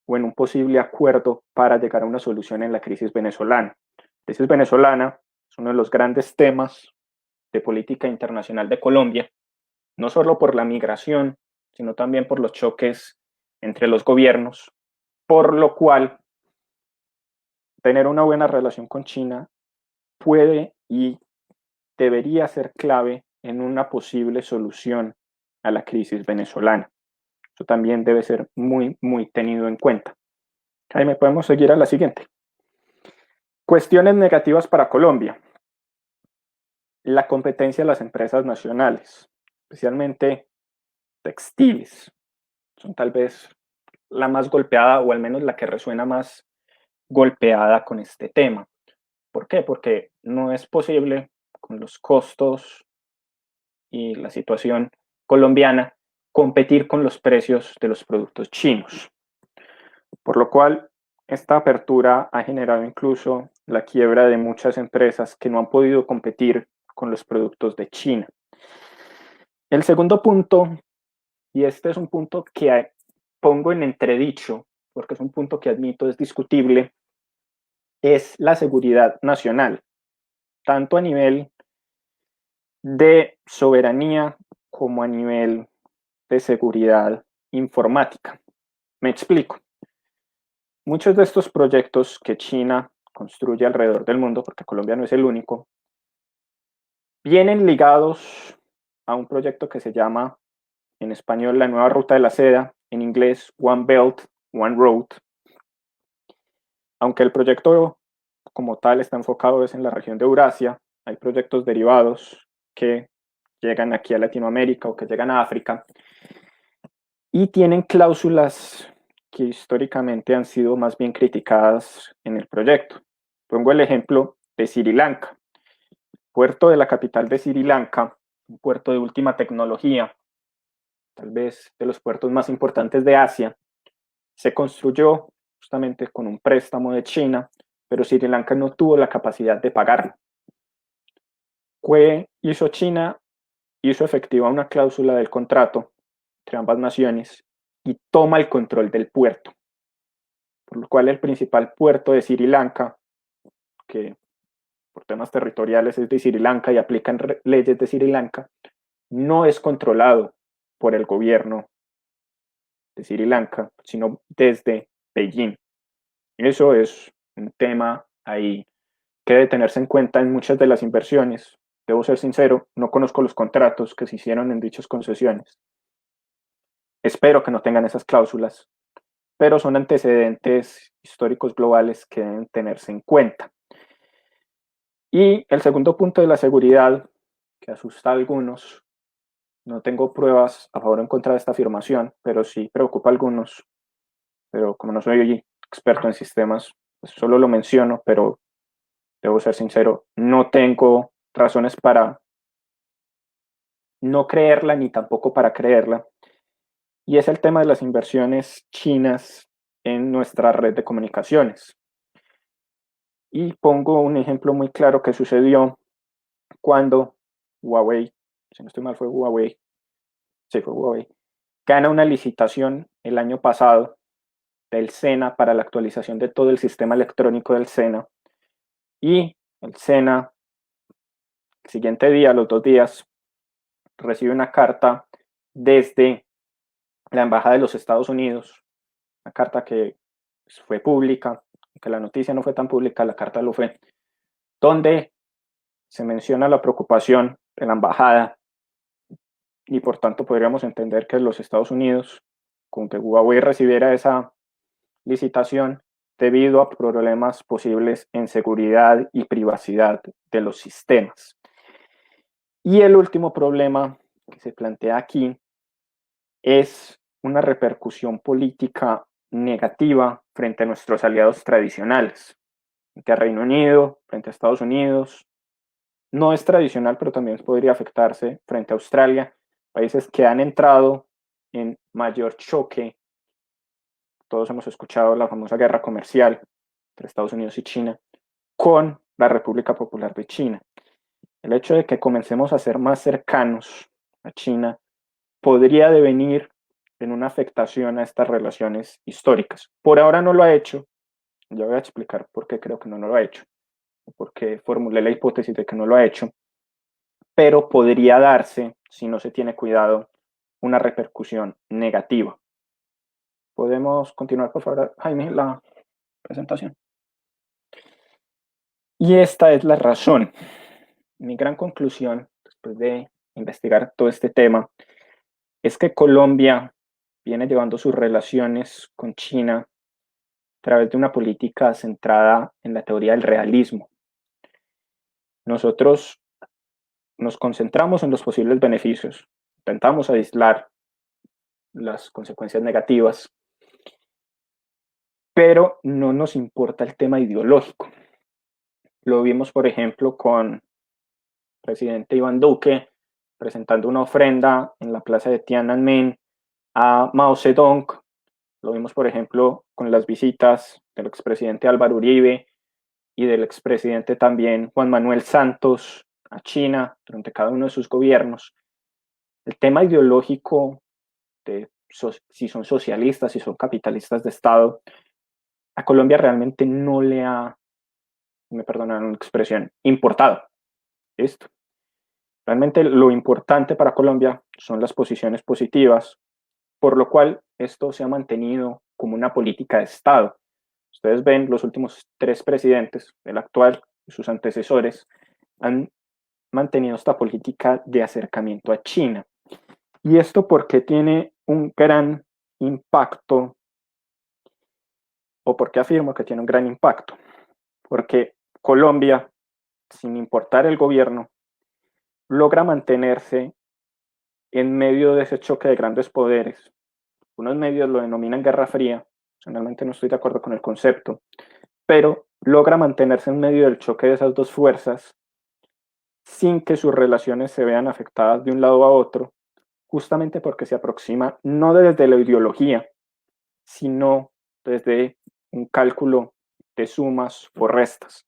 B: o en un posible acuerdo para llegar a una solución en la crisis venezolana. La crisis venezolana es uno de los grandes temas de política internacional de Colombia, no solo por la migración, sino también por los choques entre los gobiernos, por lo cual tener una buena relación con China puede y debería ser clave en una posible solución a la crisis venezolana. Eso también debe ser muy, muy tenido en cuenta. Jaime, podemos seguir a la siguiente. Cuestiones negativas para Colombia. La competencia de las empresas nacionales, especialmente textiles, son tal vez la más golpeada o al menos la que resuena más golpeada con este tema. ¿Por qué? Porque no es posible con los costos y la situación colombiana competir con los precios de los productos chinos. Por lo cual, esta apertura ha generado incluso la quiebra de muchas empresas que no han podido competir con los productos de China. El segundo punto, y este es un punto que pongo en entredicho, porque es un punto que admito es discutible, es la seguridad nacional, tanto a nivel de soberanía como a nivel de seguridad informática. Me explico. Muchos de estos proyectos que China construye alrededor del mundo, porque Colombia no es el único, vienen ligados a un proyecto que se llama en español La Nueva Ruta de la Seda, en inglés One Belt, One Road. Aunque el proyecto como tal está enfocado en la región de Eurasia, hay proyectos derivados que llegan aquí a Latinoamérica o que llegan a África y tienen cláusulas que históricamente han sido más bien criticadas en el proyecto. Pongo el ejemplo de Sri Lanka. Puerto de la capital de Sri Lanka, un puerto de última tecnología, tal vez de los puertos más importantes de Asia, se construyó justamente con un préstamo de China, pero Sri Lanka no tuvo la capacidad de pagarlo. ¿Qué hizo China? Hizo efectiva una cláusula del contrato entre ambas naciones y toma el control del puerto, por lo cual el principal puerto de Sri Lanka, que por temas territoriales es de Sri Lanka y aplican leyes de Sri Lanka, no es controlado por el gobierno de Sri Lanka, sino desde Beijing. Eso es un tema ahí que debe tenerse en cuenta en muchas de las inversiones. Debo ser sincero, no conozco los contratos que se hicieron en dichas concesiones. Espero que no tengan esas cláusulas, pero son antecedentes históricos globales que deben tenerse en cuenta. Y el segundo punto de la seguridad, que asusta a algunos, no tengo pruebas a favor o en contra de esta afirmación, pero sí preocupa a algunos. Pero como no soy experto en sistemas, pues solo lo menciono, pero debo ser sincero, no tengo razones para no creerla ni tampoco para creerla. Y es el tema de las inversiones chinas en nuestra red de comunicaciones. Y pongo un ejemplo muy claro que sucedió cuando Huawei, si no estoy mal fue Huawei, sí fue Huawei, gana una licitación el año pasado del SENA para la actualización de todo el sistema electrónico del SENA. Y el SENA, el siguiente día, los 2 días, recibe una carta desde la Embajada de los Estados Unidos, una carta que fue pública, que la noticia no fue tan pública, la carta lo fue, donde se menciona la preocupación de la embajada y por tanto podríamos entender que los Estados Unidos, con que Huawei recibiera esa licitación debido a problemas posibles en seguridad y privacidad de los sistemas. Y el último problema que se plantea aquí es una repercusión política negativa frente a nuestros aliados tradicionales, frente a Reino Unido, frente a Estados Unidos. No es tradicional, pero también podría afectarse frente a Australia, países que han entrado en mayor choque. Todos hemos escuchado la famosa guerra comercial entre Estados Unidos y China con la República Popular de China. El hecho de que comencemos a ser más cercanos a China podría devenir en una afectación a estas relaciones históricas. Por ahora no lo ha hecho. Ya voy a explicar por qué creo que no lo ha hecho, porque formulé la hipótesis de que no lo ha hecho, pero podría darse, si no se tiene cuidado, una repercusión negativa. ¿Podemos continuar, por favor, Jaime, la presentación? Y esta es la razón. Mi gran conclusión, después de investigar todo este tema, es que Colombia viene llevando sus relaciones con China a través de una política centrada en la teoría del realismo. Nosotros nos concentramos en los posibles beneficios, intentamos aislar las consecuencias negativas, pero no nos importa el tema ideológico. Lo vimos, por ejemplo, con el presidente Iván Duque presentando una ofrenda en la plaza de Tiananmen a Mao Zedong. Lo vimos, por ejemplo, con las visitas del expresidente Álvaro Uribe y del expresidente también Juan Manuel Santos a China durante cada uno de sus gobiernos. El tema ideológico de si son socialistas, si son capitalistas de Estado, a Colombia realmente no le ha, me perdonan una expresión, importado. ¿Listo? Realmente lo importante para Colombia son las posiciones positivas, por lo cual esto se ha mantenido como una política de Estado. Ustedes ven los últimos 3 presidentes, el actual y sus antecesores, han mantenido esta política de acercamiento a China. Y esto porque tiene un gran impacto, o porque afirmo que tiene un gran impacto, porque Colombia, sin importar el gobierno, logra mantenerse en medio de ese choque de grandes poderes. Unos medios lo denominan Guerra Fría, personalmente no estoy de acuerdo con el concepto, pero logra mantenerse en medio del choque de esas dos fuerzas sin que sus relaciones se vean afectadas de un lado a otro, justamente porque se aproxima no desde la ideología, sino desde un cálculo de sumas o restas.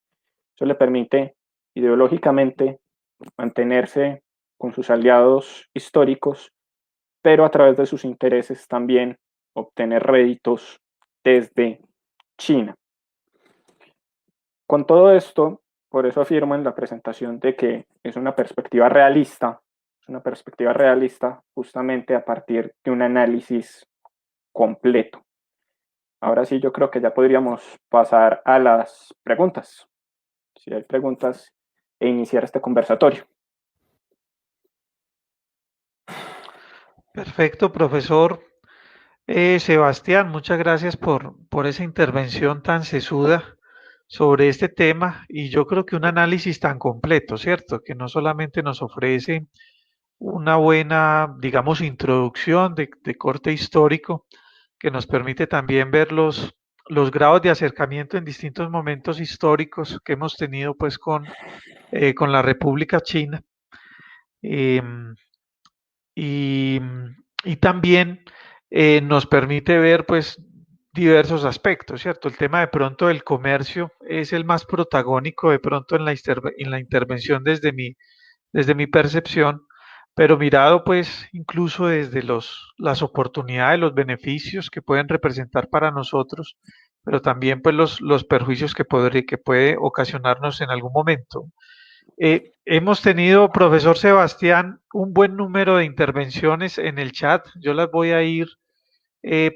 B: Eso le permite ideológicamente mantenerse con sus aliados históricos, pero a través de sus intereses también obtener réditos desde China. Con todo esto, por eso afirmo en la presentación de que es una perspectiva realista justamente a partir de un análisis completo. Ahora sí, yo creo que ya podríamos pasar a las preguntas, si hay preguntas, e iniciar este conversatorio.
A: Perfecto, profesor. Sebastián, muchas gracias por esa intervención tan sesuda sobre este tema y yo creo que un análisis tan completo, ¿cierto? Que no solamente nos ofrece una buena, digamos, introducción de corte histórico, que nos permite también ver los grados de acercamiento en distintos momentos históricos que hemos tenido pues con la República China. Em, y, y también nos permite ver pues diversos aspectos, ¿cierto? El tema de pronto del comercio es el más protagónico de pronto en la intervención desde mi percepción, pero mirado pues incluso desde las oportunidades, los beneficios que pueden representar para nosotros, pero también pues los perjuicios que puede ocasionarnos en algún momento. Hemos tenido, profesor Sebastián, un buen número de intervenciones en el chat. Yo las voy a ir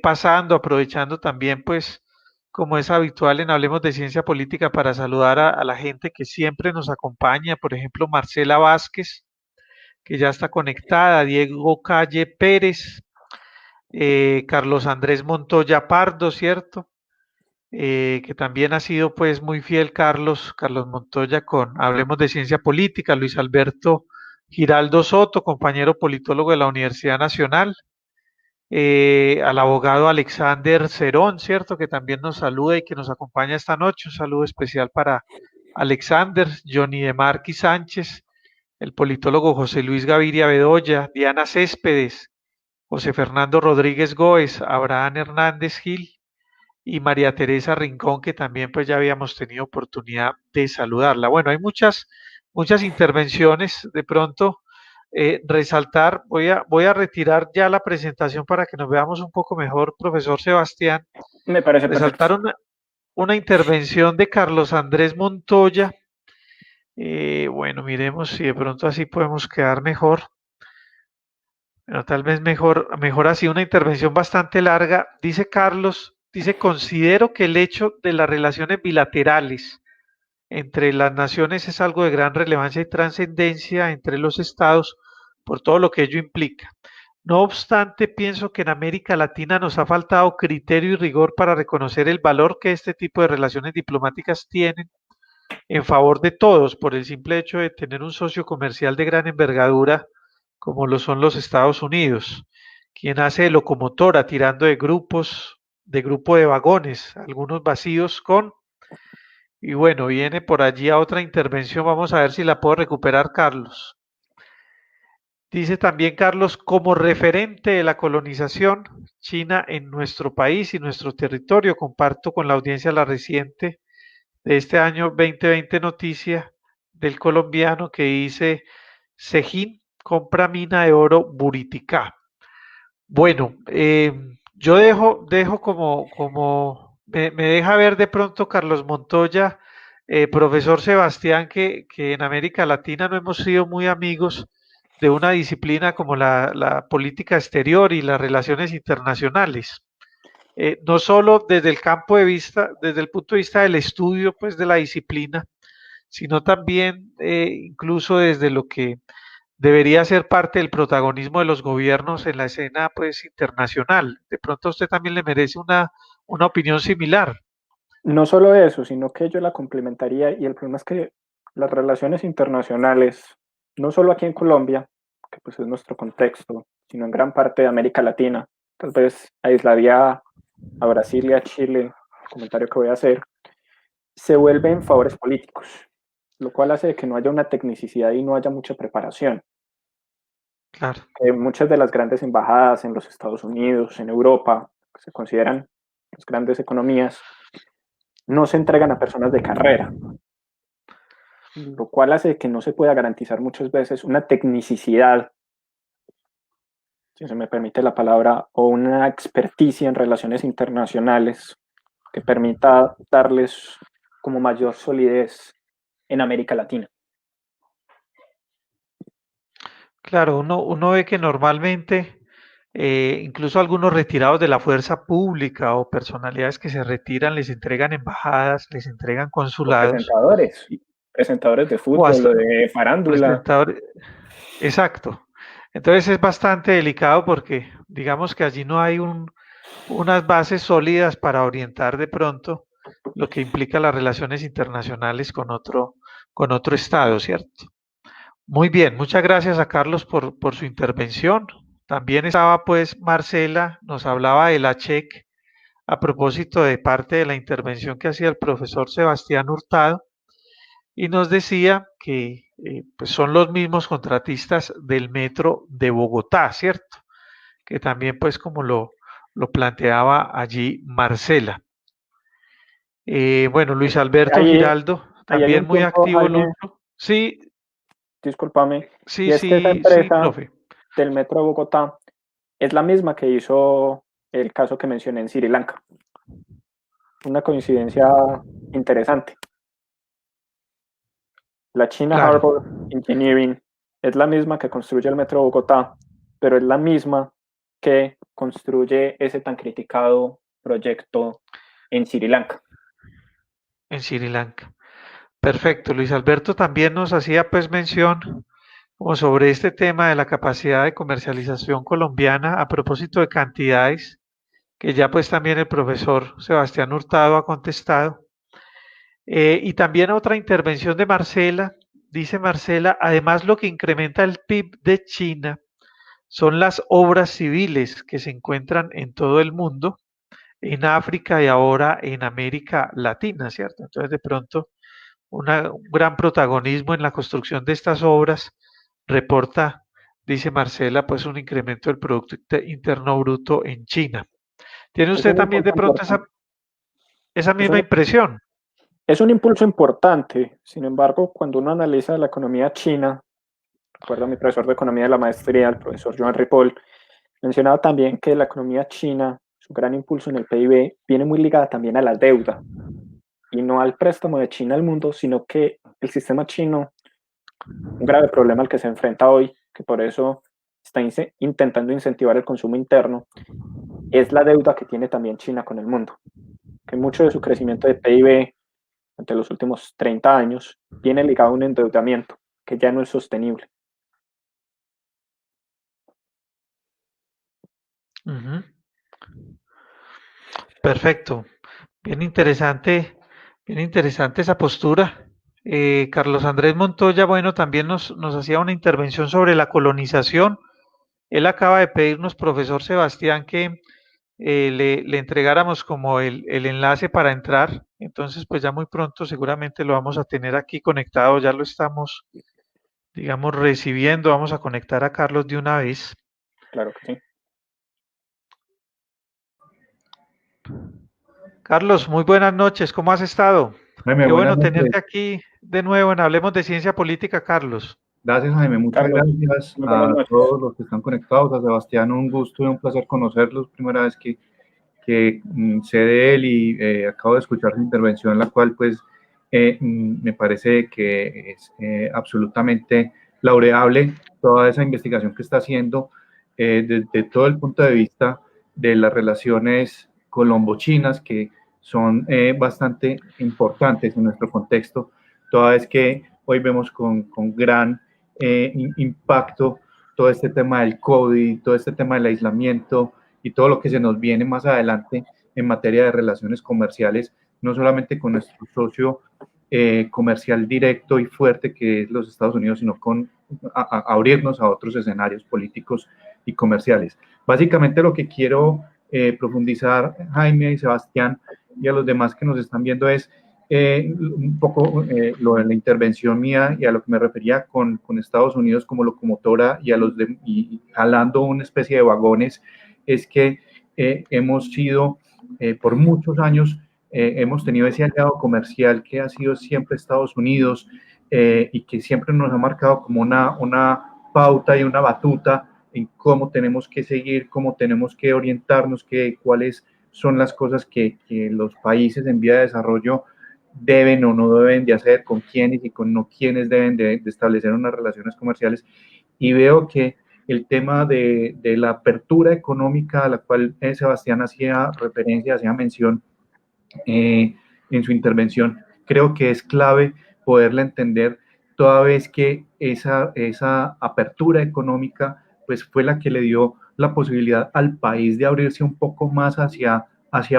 A: pasando, aprovechando también, pues, como es habitual en Hablemos de Ciencia Política, para saludar a la gente que siempre nos acompaña. Por ejemplo, Marcela Vázquez, que ya está conectada, Diego Calle Pérez, Carlos Andrés Montoya Pardo, ¿cierto? Que también ha sido pues muy fiel Carlos Montoya con Hablemos de Ciencia Política, Luis Alberto Giraldo Soto, compañero politólogo de la Universidad Nacional, al abogado Alexander Cerón, ¿cierto? Que también nos saluda y que nos acompaña esta noche. Un saludo especial para Alexander, Johnny de Marqui Sánchez, el politólogo José Luis Gaviria Bedoya, Diana Céspedes, José Fernando Rodríguez Góez, Abraham Hernández Gil, y María Teresa Rincón, que también pues ya habíamos tenido oportunidad de saludarla. Bueno, hay muchas intervenciones. De pronto, resaltar, voy a retirar ya la presentación para que nos veamos un poco mejor, profesor Sebastián.
B: Me parece perfecto.
A: Resaltar una intervención de Carlos Andrés Montoya. Bueno, miremos si de pronto así podemos quedar mejor. Pero tal vez mejor así, una intervención bastante larga. Dice Carlos, dice, considero que el hecho de las relaciones bilaterales entre las naciones es algo de gran relevancia y trascendencia entre los estados por todo lo que ello implica. No obstante, pienso que en América Latina nos ha faltado criterio y rigor para reconocer el valor que este tipo de relaciones diplomáticas tienen en favor de todos por el simple hecho de tener un socio comercial de gran envergadura como lo son los Estados Unidos, quien hace de locomotora tirando de grupo de vagones, algunos vacíos y bueno, viene por allí a otra intervención, vamos a ver si la puedo recuperar, Carlos. Dice también Carlos, como referente de la colonización china en nuestro país y nuestro territorio, comparto con la audiencia la reciente de este año 2020 noticia del colombiano que dice Sejín compra mina de oro Buriticá. Bueno, yo dejo me deja ver de pronto Carlos Montoya, profesor Sebastián, que en América Latina no hemos sido muy amigos de una disciplina como la política exterior y las relaciones internacionales. No solo desde el campo de vista, desde el punto de vista del estudio, pues de la disciplina, sino también incluso desde lo que debería ser parte del protagonismo de los gobiernos en la escena pues internacional. De pronto a usted también le merece una opinión similar.
B: No solo eso, sino que yo la complementaría y el problema es que las relaciones internacionales, no solo aquí en Colombia, que pues es nuestro contexto, sino en gran parte de América Latina, tal vez aislaría a Brasil y a Chile, el comentario que voy a hacer, se vuelven favores políticos, lo cual hace que no haya una tecnicidad y no haya mucha preparación.
A: Claro,
B: Muchas de las grandes embajadas en los Estados Unidos, en Europa, que se consideran las grandes economías, no se entregan a personas de carrera, lo cual hace que no se pueda garantizar muchas veces una tecnicidad, si se me permite la palabra, o una experticia en relaciones internacionales que permita darles como mayor solidez en América Latina.
A: claro, uno ve que normalmente incluso algunos retirados de la fuerza pública o personalidades que se retiran les entregan embajadas, les entregan
B: O
A: consulados
B: presentadores, presentadores de
A: o
B: fútbol
A: hasta
B: o de farándula.
A: presentadores. Exacto. Entonces es bastante delicado porque digamos que allí no hay unas bases sólidas para orientar de pronto lo que implica las relaciones internacionales con otro estado, ¿cierto? Muy bien, muchas gracias a Carlos por su intervención. También estaba pues Marcela, nos hablaba de la CHEC a propósito de parte de la intervención que hacía el profesor Sebastián Hurtado y nos decía que pues son los mismos contratistas del metro de Bogotá, ¿cierto? Que también pues como lo planteaba allí Marcela. Bueno, Luis Alberto
B: Ahí,
A: Giraldo,
B: ahí hay
A: también
B: un
A: muy
B: punto,
A: activo
B: Jaime,
A: Lucho. Sí,
B: discúlpame, y
A: sí,
B: es que esa
A: sí, sí,
B: empresa
A: profe.
B: del Metro de Bogotá es la misma que hizo el caso que mencioné en Sri Lanka. Una coincidencia interesante. La China
A: Claro,
B: Harbour Engineering es la misma que construye el Metro de Bogotá, pero es la misma que construye ese tan criticado proyecto en Sri Lanka.
A: en Sri Lanka. Perfecto, Luis Alberto también nos hacía pues mención como sobre este tema de la capacidad de comercialización colombiana a propósito de cantidades, que ya pues también el profesor Sebastián Hurtado ha contestado. Y también otra intervención de Marcela, dice Marcela, además lo que incrementa el PIB de China son las obras civiles que se encuentran en todo el mundo, en África y ahora en América Latina, ¿cierto? Entonces de pronto un gran protagonismo en la construcción de estas obras reporta, dice Marcela, pues un incremento del Producto Interno Bruto en China. ¿Tiene
B: Es
A: usted
B: un
A: también de
B: impulso
A: pronto
B: importante.
A: esa
B: Es
A: misma
B: un,
A: impresión?
B: es un impulso importante. Sin embargo, cuando uno analiza la economía china, recuerdo a mi profesor de economía de la maestría, el profesor Joan Ripoll, mencionaba también que la economía china, su gran impulso en el PIB, viene muy ligada también a la deuda y no al préstamo de China al mundo, sino que el sistema chino, un grave problema al que se enfrenta hoy, que por eso está intentando incentivar el consumo interno, es la deuda que tiene también China con el mundo, que mucho de su crecimiento de PIB ante los últimos 30 años viene ligado a un endeudamiento que ya no es sostenible.
A: Ujú. Perfecto. Bien interesante esa postura. Carlos Andrés Montoya, bueno, también nos hacía una intervención sobre la colonización. Él acaba de pedirnos, profesor Sebastián, que le entregáramos como el enlace para entrar. Entonces, pues ya muy pronto seguramente lo vamos a tener aquí conectado, ya lo estamos, digamos, recibiendo. Vamos a conectar a Carlos de una vez.
B: Claro que sí.
A: Carlos, muy buenas noches, ¿cómo has estado?
C: Jaime,
A: Qué
C: buenas
A: bueno
C: noches.
A: tenerte aquí de nuevo en Hablemos de Ciencia Política, Carlos.
C: Gracias, Jaime. Muchas
B: Carlos,
C: gracias
B: muy buenas
C: a
B: noches.
C: todos los que están conectados. A Sebastián, un gusto y un placer conocerlos. Primera vez que sé de él y acabo de escuchar su intervención, la cual pues me parece que es absolutamente laureable toda esa investigación que está haciendo desde todo el punto de vista de las relaciones colombo-chinas, que son bastante importantes en nuestro contexto, toda vez que hoy vemos con gran impacto todo este tema del COVID, todo este tema del aislamiento y todo lo que se nos viene más adelante en materia de relaciones comerciales, no solamente con nuestro socio comercial directo y fuerte que es los Estados Unidos, sino con abrirnos a otros escenarios políticos y comerciales. Básicamente lo que quiero profundizar, Jaime y Sebastián, y a los demás que nos están viendo es un poco lo de la intervención mía y a lo que me refería con Estados Unidos como locomotora y jalando una especie de vagones, es que hemos sido por muchos años, hemos tenido ese aliado comercial que ha sido siempre Estados Unidos y que siempre nos ha marcado como una pauta y una batuta en cómo tenemos que seguir, cómo tenemos que orientarnos, cuáles son las cosas que los países en vía de desarrollo deben o no deben de hacer, con quiénes y con no quiénes deben de establecer unas relaciones comerciales. Y veo que el tema de la apertura económica a la cual Sebastián hacía referencia, hacía mención en su intervención, creo que es clave poderla entender toda vez que esa apertura económica pues fue la que le dio la posibilidad al país de abrirse un poco más hacia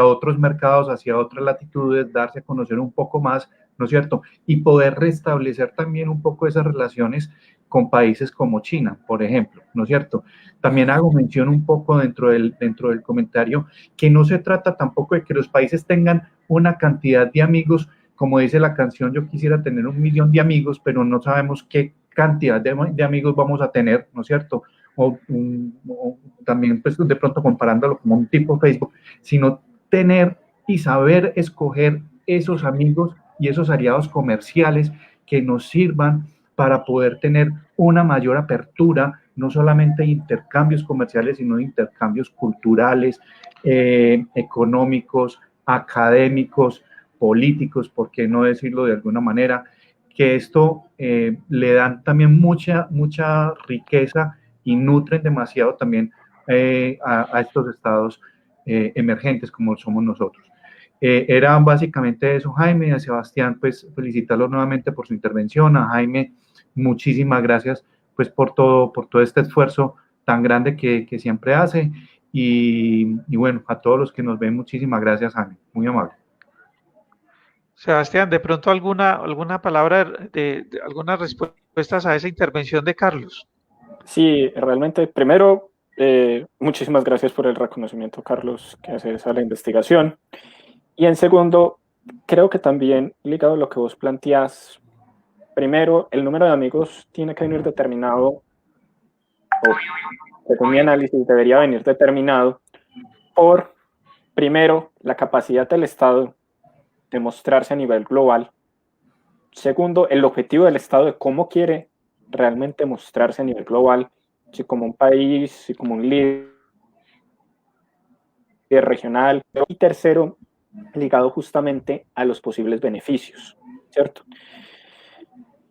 C: otros mercados, hacia otras latitudes, darse a conocer un poco más, ¿no es cierto? Y poder restablecer también un poco esas relaciones con países como China, por ejemplo, ¿no es cierto? También hago mención un poco dentro del comentario que no se trata tampoco de que los países tengan una cantidad de amigos, como dice la canción, yo quisiera tener 1.000.000 de amigos, pero no sabemos qué cantidad de amigos vamos a tener, ¿no es cierto? O también pues de pronto comparándolo como un tipo Facebook, sino tener y saber escoger esos amigos y esos aliados comerciales que nos sirvan para poder tener una mayor apertura, no solamente de intercambios comerciales, sino de intercambios culturales, económicos, académicos, políticos, por qué no decirlo de alguna manera, que esto le dan también mucha riqueza y nutren demasiado también a estos estados emergentes como somos nosotros. Era básicamente eso, Jaime, y a Sebastián, pues felicitarlos nuevamente por su intervención, a Jaime, muchísimas gracias pues por todo este esfuerzo tan grande que siempre hace, y bueno, a todos los que nos ven, muchísimas gracias, Jaime, muy amable.
A: Sebastián, de pronto alguna palabra algunas respuestas a esa intervención de Carlos.
B: Sí, realmente, primero, muchísimas gracias por el reconocimiento, Carlos, que haces a la investigación. Y en segundo, creo que también ligado a lo que vos planteás, primero, el número de amigos tiene que venir determinado, o según mi análisis, debería venir determinado por, primero, la capacidad del Estado de mostrarse a nivel global. Segundo, el objetivo del Estado de cómo quiere realmente mostrarse a nivel global, si como un país, si como un líder regional. Y tercero, ligado justamente a los posibles beneficios, ¿cierto?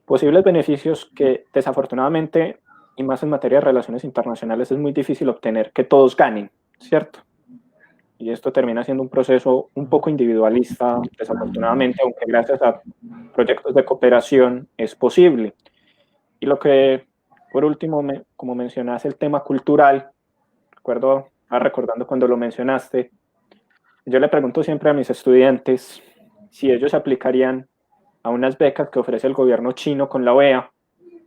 B: Posibles beneficios que desafortunadamente, y más en materia de relaciones internacionales, es muy difícil obtener que todos ganen, ¿cierto? Y esto termina siendo un proceso un poco individualista, desafortunadamente, aunque gracias a proyectos de cooperación es posible. Y lo que, por último, como mencionas el tema cultural, recordando cuando lo mencionaste, yo le pregunto siempre a mis estudiantes si ellos aplicarían a unas becas que ofrece el gobierno chino con la OEA,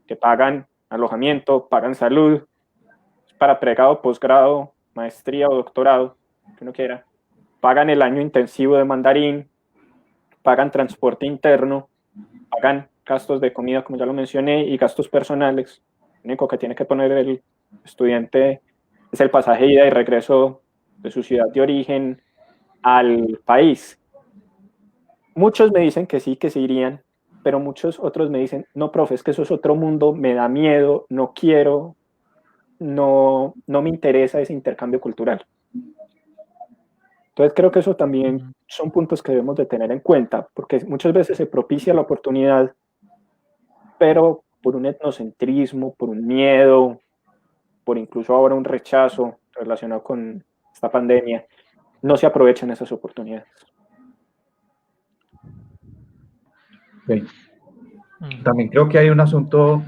B: que pagan alojamiento, pagan salud, para pregrado, posgrado, maestría o doctorado, que uno quiera, pagan el año intensivo de mandarín, pagan transporte interno, pagan gastos de comida, como ya lo mencioné, y gastos personales. Lo único que tiene que poner el estudiante es el pasaje ida y regreso de su ciudad de origen al país. Muchos me dicen que sí irían, pero muchos otros me dicen, no, profe, es que eso es otro mundo, me da miedo, no quiero, no me interesa ese intercambio cultural. Entonces creo que eso también son puntos que debemos de tener en cuenta, porque muchas veces se propicia la oportunidad, pero por un etnocentrismo, por un miedo, por incluso ahora un rechazo relacionado con esta pandemia, no se aprovechan esas oportunidades.
C: Okay. También creo que hay un asunto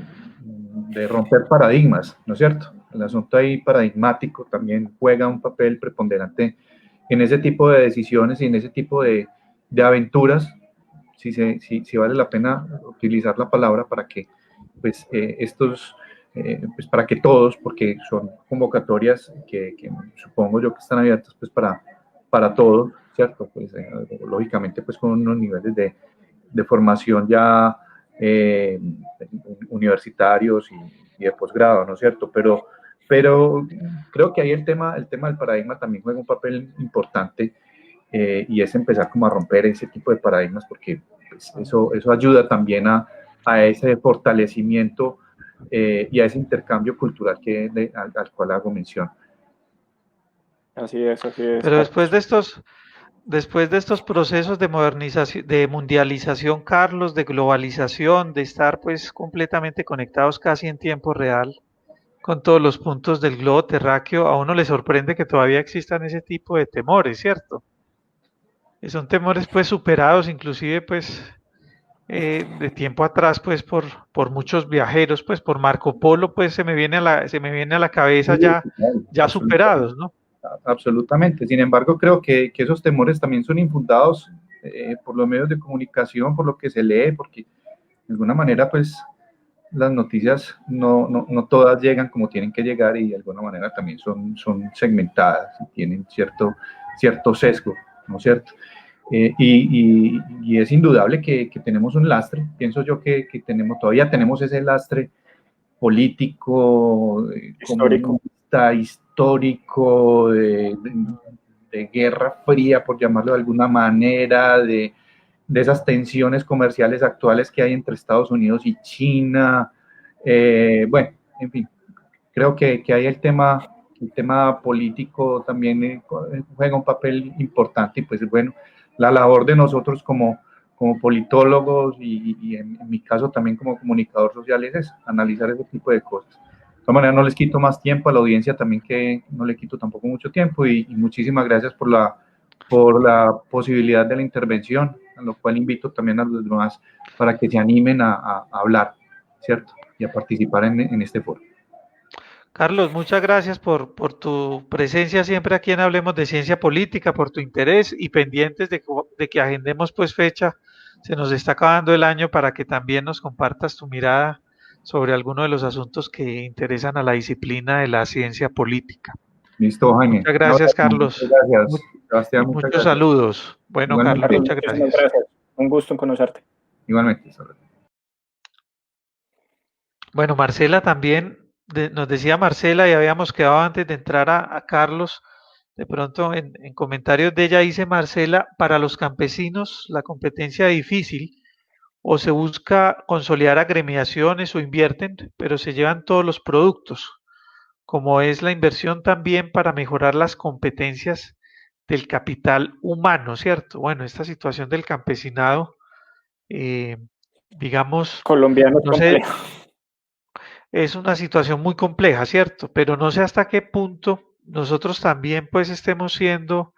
C: de romper paradigmas, ¿no es cierto? El asunto ahí paradigmático también juega un papel preponderante en ese tipo de decisiones y en ese tipo de aventuras, si vale la pena utilizar la palabra para que pues, pues para que todos, porque son convocatorias que supongo yo que están abiertas pues para todos, ¿cierto? Pues lógicamente pues con unos niveles de formación ya universitarios y de posgrado, ¿no es cierto? Pero creo que ahí el tema del paradigma también juega un papel importante y es empezar como a romper ese tipo de paradigmas porque pues, eso ayuda también a ese fortalecimiento y a ese intercambio cultural al cual hago mención.
B: Así es,
A: Pero
B: Carlos.
A: después de estos procesos de modernización, de mundialización, Carlos, de globalización, de estar pues completamente conectados casi en tiempo real con todos los puntos del globo terráqueo, a uno le sorprende que todavía existan ese tipo de temores, ¿cierto? Y son temores pues superados inclusive pues de tiempo atrás pues por muchos viajeros, pues por Marco Polo pues se me viene a la cabeza
C: Sí,
A: ya superados, ¿no?
C: absolutamente. Sin embargo, creo que esos temores también son infundados por los medios de comunicación, por lo que se lee, porque de alguna manera, pues, las noticias no todas llegan como tienen que llegar y de alguna manera también son segmentadas y tienen cierto sesgo, ¿no es cierto? Y es indudable que tenemos un lastre, pienso yo que todavía tenemos ese lastre político,
B: Histórico.
C: comunista, histórico, de guerra fría, por llamarlo de alguna manera, de esas tensiones comerciales actuales que hay entre Estados Unidos y China. Bueno, en fin, creo que ahí el tema político también juega un papel importante y pues bueno, la labor de nosotros como politólogos y en mi caso también como comunicador social es analizar ese tipo de cosas. De todas maneras no les quito más tiempo a la audiencia también que no le quito tampoco mucho tiempo y muchísimas gracias por la posibilidad de la intervención, a lo cual invito también a los demás para que se animen a hablar, ¿cierto? Y a participar en este foro.
A: Carlos, muchas gracias por tu presencia siempre aquí en Hablemos de Ciencia Política, por tu interés y pendientes de que agendemos pues fecha. Se nos está acabando el año para que también nos compartas tu mirada sobre alguno de los asuntos que interesan a la disciplina de la ciencia política.
C: Listo, Jaime.
A: Muchas
C: Un
A: gracias,
C: abrazo, muchas
A: Carlos.
C: gracias.
A: Mu-
C: Sebastián,
A: y
C: muchas
A: muchos
C: gracias.
A: saludos. Bueno, Carlos,
C: Igualmente,
B: Carlos,
A: muchas
B: muchísimas
A: gracias.
B: gracias. Un gusto en conocerte.
C: igualmente.
A: Bueno, Marcela también, nos decía Marcela y habíamos quedado antes de entrar a Carlos, de pronto en comentarios de ella dice Marcela, para los campesinos la competencia es difícil o se busca consolidar agremiaciones o invierten, pero se llevan todos los productos, como es la inversión también para mejorar las competencias del capital humano, ¿cierto? Bueno, esta situación del campesinado, eh, digamos,
B: Colombiano es
A: no sé,
B: complejo.
A: es una situación muy compleja, ¿cierto? Pero no sé hasta qué punto nosotros también pues estemos siendo,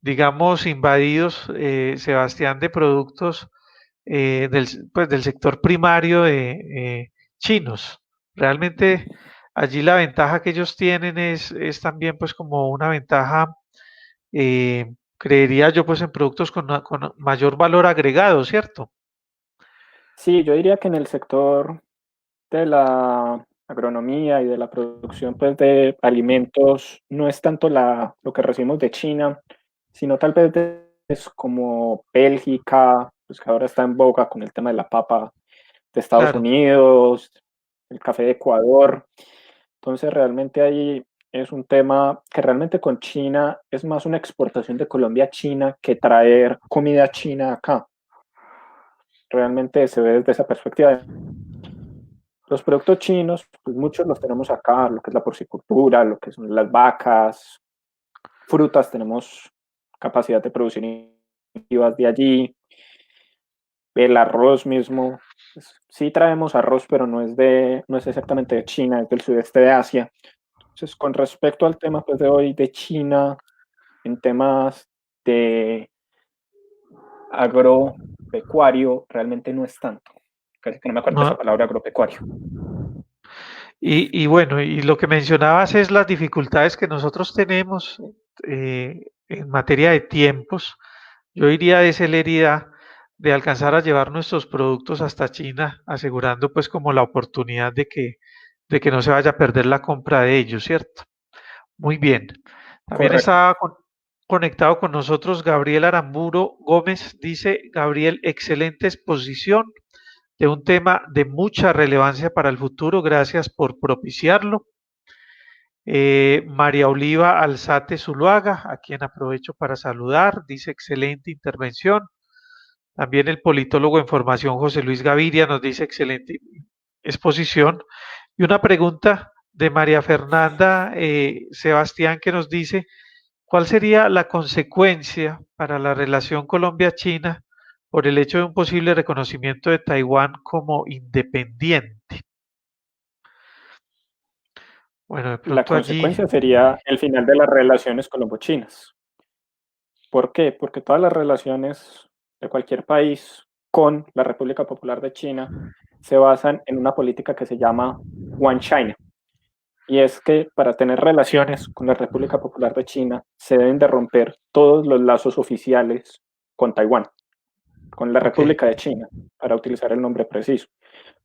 A: digamos, invadidos, Sebastián, de productos del sector primario de chinos. Realmente allí la ventaja que ellos tienen es también pues como una ventaja, creería yo, pues en productos con mayor valor agregado, ¿cierto?
B: Sí, yo diría que en el sector de la agronomía y de la producción pues, de alimentos no es tanto lo que recibimos de China, sino tal vez es como Bélgica, pues que ahora está en boga con el tema de la papa de Estados
A: Claro.
B: Unidos, el café de Ecuador. Entonces realmente ahí es un tema que realmente con China es más una exportación de Colombia a China que traer comida china acá. Realmente se ve desde esa perspectiva. Los productos chinos, pues muchos los tenemos acá, lo que es la porcicultura, lo que son las vacas, frutas, tenemos capacidad de producir de allí, el arroz mismo. Pues, sí traemos arroz, pero no es exactamente de China, es del sudeste de Asia. Entonces, con respecto al tema pues, de hoy de China, en temas de agropecuario, realmente no es tanto. Casi que no me acuerdo de esa
A: No,
B: palabra agropecuario.
A: Y bueno, y lo que mencionabas es las dificultades que nosotros tenemos en materia de tiempos. Yo iría de celeridad de alcanzar a llevar nuestros productos hasta China, asegurando pues como la oportunidad de que no se vaya a perder la compra de ellos, ¿cierto? Muy bien. También
B: Correcto.
A: está conectado con nosotros Gabriel Aramburo Gómez. Dice, Gabriel, excelente exposición de un tema de mucha relevancia para el futuro. Gracias por propiciarlo. María Oliva Alzate Zuluaga, a quien aprovecho para saludar, dice excelente intervención. También el politólogo en formación José Luis Gaviria nos dice excelente exposición. Y una pregunta de María Fernanda Sebastián que nos dice, ¿cuál sería la consecuencia para la relación Colombia-China por el hecho de un posible reconocimiento de Taiwán como independiente? Bueno, de
B: La
A: pronto allí,
B: consecuencia sería el final de las relaciones colombo-chinas. ¿Por qué? Porque todas las relaciones de cualquier país con la República Popular de China se basan en una política que se llama One China. Y es que para tener relaciones con la República Popular de China se deben de romper todos los lazos oficiales con Taiwán, con la
A: ok,
B: República de China, para utilizar el nombre preciso.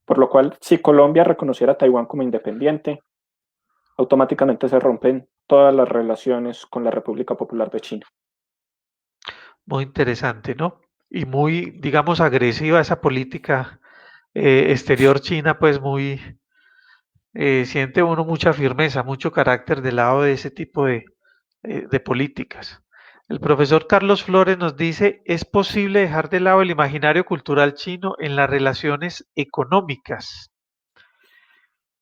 B: Por lo cual, si Colombia reconociera a Taiwán como independiente, automáticamente se rompen todas las relaciones con la República Popular de China.
A: muy interesante, ¿no? Y muy, digamos, agresiva esa política exterior china, pues muy, siente uno mucha firmeza, mucho carácter del lado de ese tipo de políticas. El profesor Carlos Flores nos dice, ¿es posible dejar de lado el imaginario cultural chino en las relaciones económicas?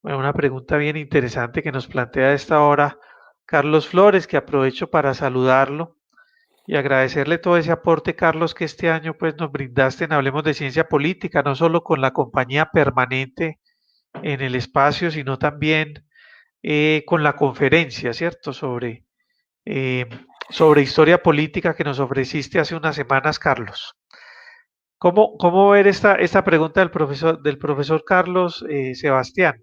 A: Bueno, una pregunta bien interesante que nos plantea a esta hora Carlos Flores, que aprovecho para saludarlo y agradecerle todo ese aporte, Carlos, que este año pues nos brindaste en Hablemos de Ciencia Política, no solo con la compañía permanente en el espacio, sino también con la conferencia, ¿cierto? Eh, sobre historia política que nos ofreciste hace unas semanas, Carlos. ¿Cómo ver esta pregunta del profesor Carlos Sebastián?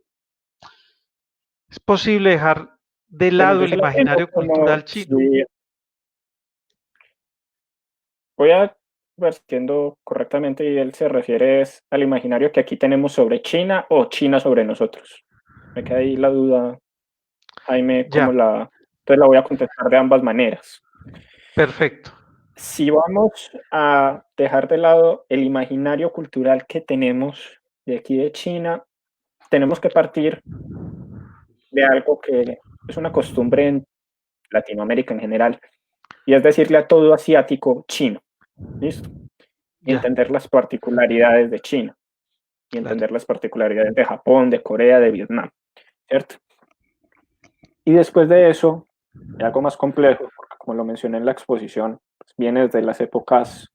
A: ¿Es posible dejar de
B: Bueno,
A: lado
B: yo
A: el
B: se la entiendo
A: imaginario
B: como
A: cultural chino?
B: si voy a ver si entiendo correctamente y él se refiere al imaginario que aquí tenemos sobre China o China sobre nosotros. Me queda ahí la duda, Jaime,
A: Ya,
B: entonces la voy a contestar de ambas maneras.
A: perfecto.
B: Si vamos a dejar de lado el imaginario cultural que tenemos de aquí de China, tenemos que partir de algo que es una costumbre en Latinoamérica en general, y es decirle a todo asiático chino, ¿listo? Y
A: Ya,
B: entender las particularidades de China, y
A: claro.
B: entender las particularidades de Japón, de Corea, de Vietnam, ¿cierto? Y después de eso, algo más complejo, porque como lo mencioné en la exposición, pues viene desde las épocas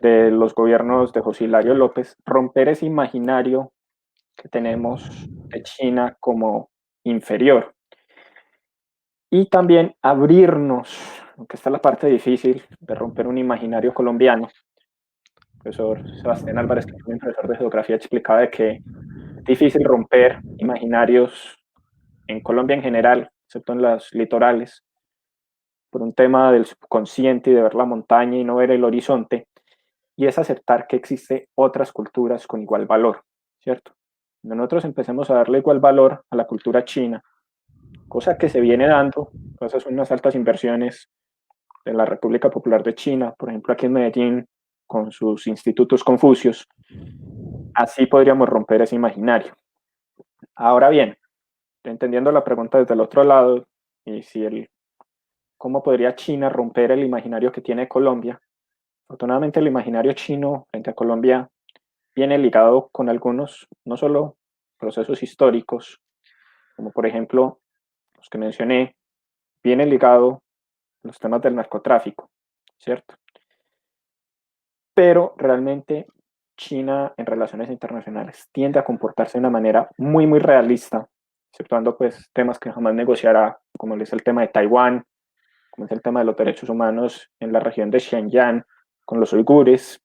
B: de los gobiernos de José Hilario López, romper ese imaginario que tenemos de China como inferior. Y también abrirnos, aunque esta es la parte difícil de romper un imaginario colombiano. El profesor Sebastián Álvarez, que fue un profesor de geografía, explicaba de que es difícil romper imaginarios en Colombia en general, excepto en las litorales, por un tema del subconsciente y de ver la montaña y no ver el horizonte, y es aceptar que existen otras culturas con igual valor, ¿cierto? Cuando nosotros empecemos a darle igual valor a la cultura china, cosa que se viene dando, esas son unas altas inversiones de la República Popular de China, por ejemplo aquí en Medellín, con sus institutos Confucios, así podríamos romper ese imaginario. Ahora bien, entendiendo la pregunta desde el otro lado, y si cómo podría China romper el imaginario que tiene Colombia, afortunadamente el imaginario chino frente a Colombia viene ligado con algunos, no solo procesos históricos, como por ejemplo los que mencioné, viene ligado a los temas del narcotráfico, ¿cierto? Pero realmente China en relaciones internacionales tiende a comportarse de una manera muy, muy realista, exceptuando pues temas que jamás negociará, como es el tema de Taiwán, como es el tema de los derechos humanos en la región de Xinjiang, con los uigures.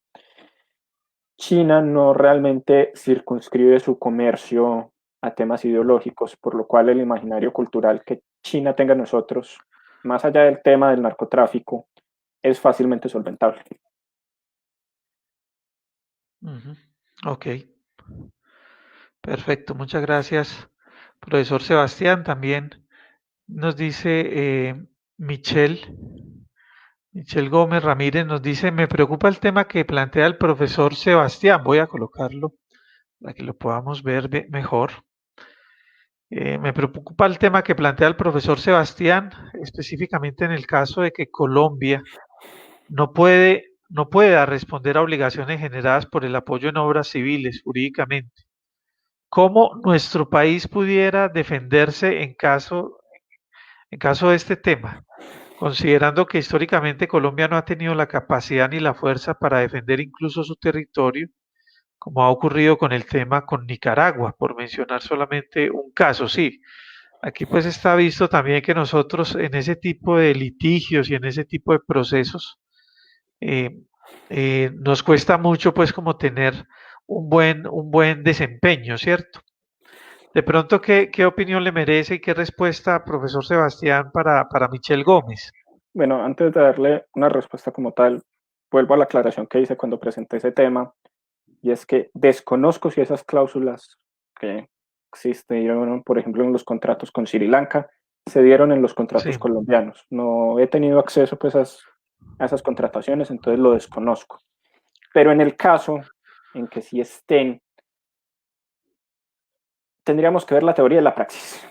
B: China no realmente circunscribe su comercio a temas ideológicos, por lo cual el imaginario cultural que China tenga en nosotros, más allá del tema del narcotráfico, es fácilmente solventable.
A: Ok, perfecto, muchas gracias, profesor Sebastián. También nos dice Michelle, Michelle Gómez Ramírez, nos dice, me preocupa el tema que plantea el profesor Sebastián. Voy a colocarlo para que lo podamos ver mejor. Me preocupa el tema que plantea el profesor Sebastián, específicamente en el caso de que Colombia no pueda responder a obligaciones generadas por el apoyo en obras civiles jurídicamente. ¿Cómo nuestro país pudiera defenderse en caso de este tema? Considerando que históricamente Colombia no ha tenido la capacidad ni la fuerza para defender incluso su territorio, como ha ocurrido con el tema con Nicaragua, por mencionar solamente un caso, sí. Aquí pues está visto también que nosotros en ese tipo de litigios y en ese tipo de procesos eh, nos cuesta mucho pues como tener un buen desempeño, ¿cierto? De pronto, ¿qué opinión le merece y qué respuesta, profesor Sebastián, para Michelle Gómez?
B: Bueno, antes de darle una respuesta como tal, vuelvo a la aclaración que hice cuando presenté ese tema, y es que desconozco si esas cláusulas que existieron, por ejemplo, en los contratos con Sri Lanka, se dieron en los contratos
A: Sí,
B: colombianos. No he tenido acceso pues, a esas contrataciones, entonces lo desconozco. Pero en el caso en que sí estén, tendríamos que ver la teoría y la praxis.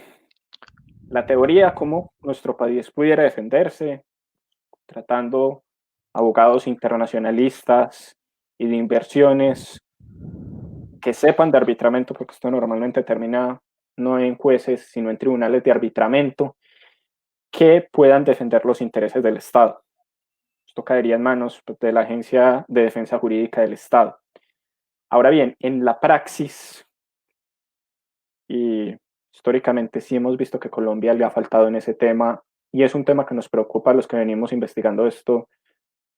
B: La teoría, cómo nuestro país pudiera defenderse, tratando abogados internacionalistas y de inversiones que sepan de arbitramiento, porque esto normalmente termina no en jueces, sino en tribunales de arbitramiento, que puedan defender los intereses del Estado. Esto caería en manos de la Agencia de Defensa Jurídica del Estado. Ahora bien, en la praxis, y históricamente sí hemos visto que Colombia le ha faltado en ese tema, y es un tema que nos preocupa a los que venimos investigando esto,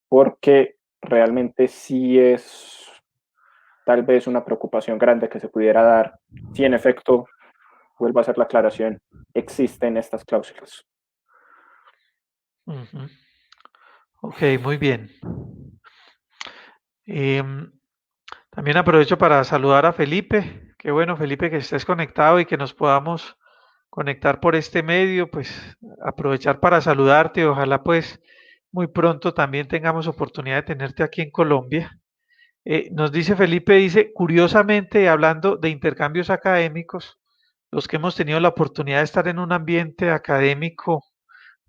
B: porque realmente sí es tal vez una preocupación grande que se pudiera dar si en efecto, vuelvo a hacer la aclaración, existen estas cláusulas.
A: ujú. Ok, muy bien. Em, También aprovecho para saludar a Felipe. Qué bueno, Felipe, que estés conectado y que nos podamos conectar por este medio. Pues aprovechar para saludarte. Ojalá pues muy pronto también tengamos oportunidad de tenerte aquí en Colombia. Nos dice Felipe, dice, curiosamente, hablando de intercambios académicos, los que hemos tenido la oportunidad de estar en un ambiente académico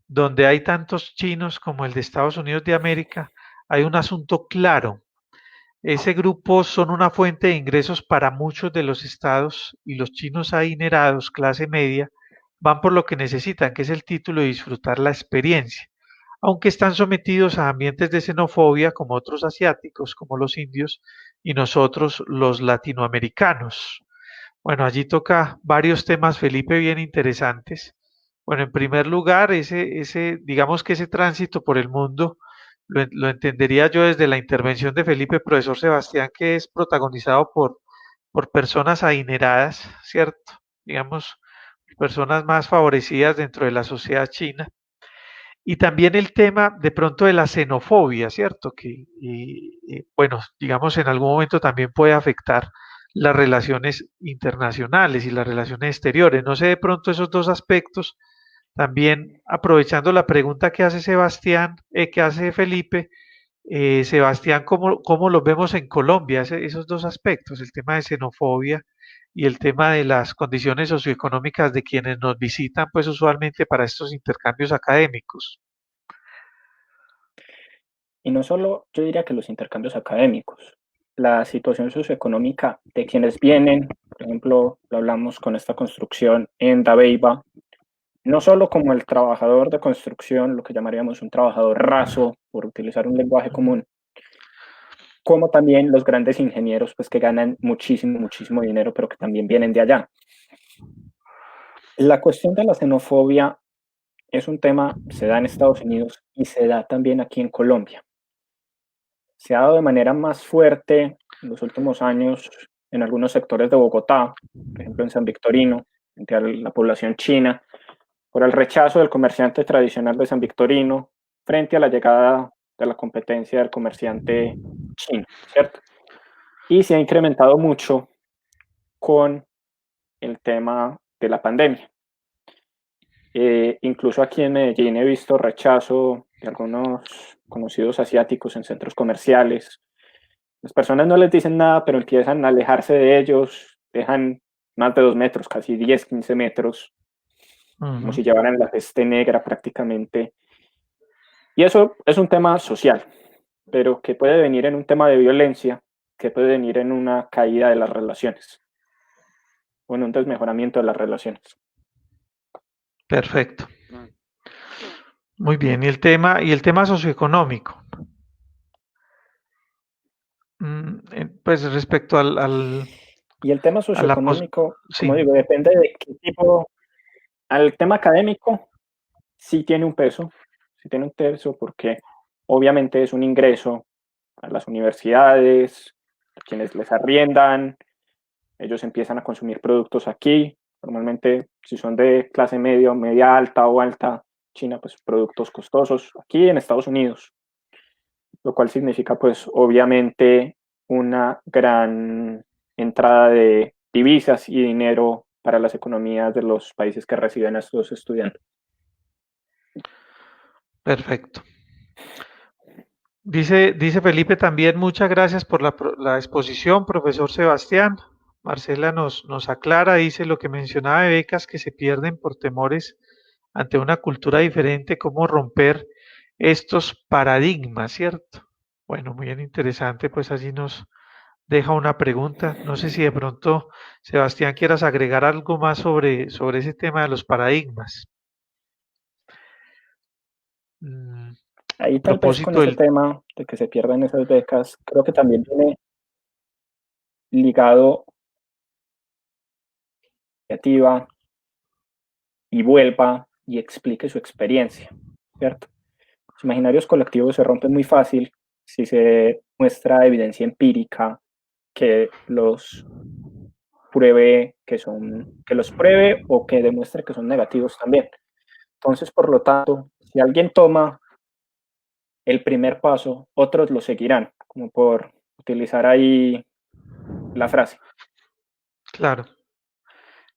A: donde hay tantos chinos como el de Estados Unidos de América, hay un asunto claro. Ese grupo son una fuente de ingresos para muchos de los estados y los chinos adinerados, clase media, van por lo que necesitan, que es el título y disfrutar la experiencia, aunque están sometidos a ambientes de xenofobia como otros asiáticos, como los indios y nosotros los latinoamericanos. Bueno, allí toca varios temas, Felipe, bien interesantes. Bueno, en primer lugar, digamos que ese tránsito por el mundo lo entendería yo desde la intervención de Felipe, profesor Sebastián, que es protagonizado por personas adineradas, ¿cierto? Digamos, personas más favorecidas dentro de la sociedad china. Y también el tema de pronto de la xenofobia, ¿cierto? Bueno, digamos, en algún momento también puede afectar las relaciones internacionales y las relaciones exteriores. No sé de pronto esos dos aspectos, también aprovechando la pregunta que hace Sebastián, que hace Felipe, Sebastián, ¿cómo los vemos en Colombia? Esos dos aspectos, el tema de xenofobia y el tema de las condiciones socioeconómicas de quienes nos visitan, pues usualmente para estos intercambios académicos.
B: Y no solo, yo diría que los intercambios académicos, la situación socioeconómica de quienes vienen, por ejemplo, lo hablamos con esta construcción en Dabeiba, no solo como el trabajador de construcción, lo que llamaríamos un trabajador raso, por utilizar un lenguaje común, como también los grandes ingenieros, pues que ganan muchísimo, muchísimo dinero, pero que también vienen de allá. La cuestión de la xenofobia es un tema, se da en Estados Unidos y se da también aquí en Colombia. Se ha dado de manera más fuerte en los últimos años en algunos sectores de Bogotá, por ejemplo en San Victorino, frente a la población china, por el rechazo del comerciante tradicional de San Victorino frente a la llegada de la competencia del comerciante chino, ¿cierto? Y se ha incrementado mucho con el tema de la pandemia. Incluso aquí en Medellín he visto rechazo de algunos conocidos asiáticos en centros comerciales. Las personas no les dicen nada, pero empiezan a alejarse de ellos, dejan más de 2 metros, casi 10, 15 metros, como si llevaran la peste negra prácticamente. Y eso es un tema social, pero que puede venir en un tema de violencia, que puede venir en una caída de las relaciones o en un desmejoramiento de las relaciones.
A: Perfecto. Muy bien. ¿Y el tema socioeconómico? Pues respecto
B: Y el tema socioeconómico, como digo, depende de qué tipo. Al tema académico, sí tiene un peso porque obviamente es un ingreso a las universidades, a quienes les arriendan, ellos empiezan a consumir productos aquí, normalmente si son de clase media, media alta o alta, China, pues productos costosos, aquí en Estados Unidos, lo cual significa pues obviamente una gran entrada de divisas y dinero para las economías de los países que reciben a estos estudiantes.
A: Perfecto. Dice Felipe también, muchas gracias por la exposición, profesor Sebastián. Marcela nos aclara, dice lo que mencionaba de becas que se pierden por temores ante una cultura diferente, cómo romper estos paradigmas, ¿cierto? Bueno, muy bien interesante, pues allí nos deja una pregunta. No sé si de pronto, Sebastián, quieras agregar algo más sobre ese tema de los paradigmas.
B: Ahí tal vez con ese tema de que se pierdan esas becas, creo que también viene ligado iniciativa y vuelva y explique su experiencia, ¿cierto? Los imaginarios colectivos se rompen muy fácil si se muestra evidencia empírica que los pruebe que los pruebe o que demuestre que son negativos también. Entonces, por lo tanto, si alguien toma el primer paso, otros lo seguirán, como por utilizar ahí la frase.
A: Claro,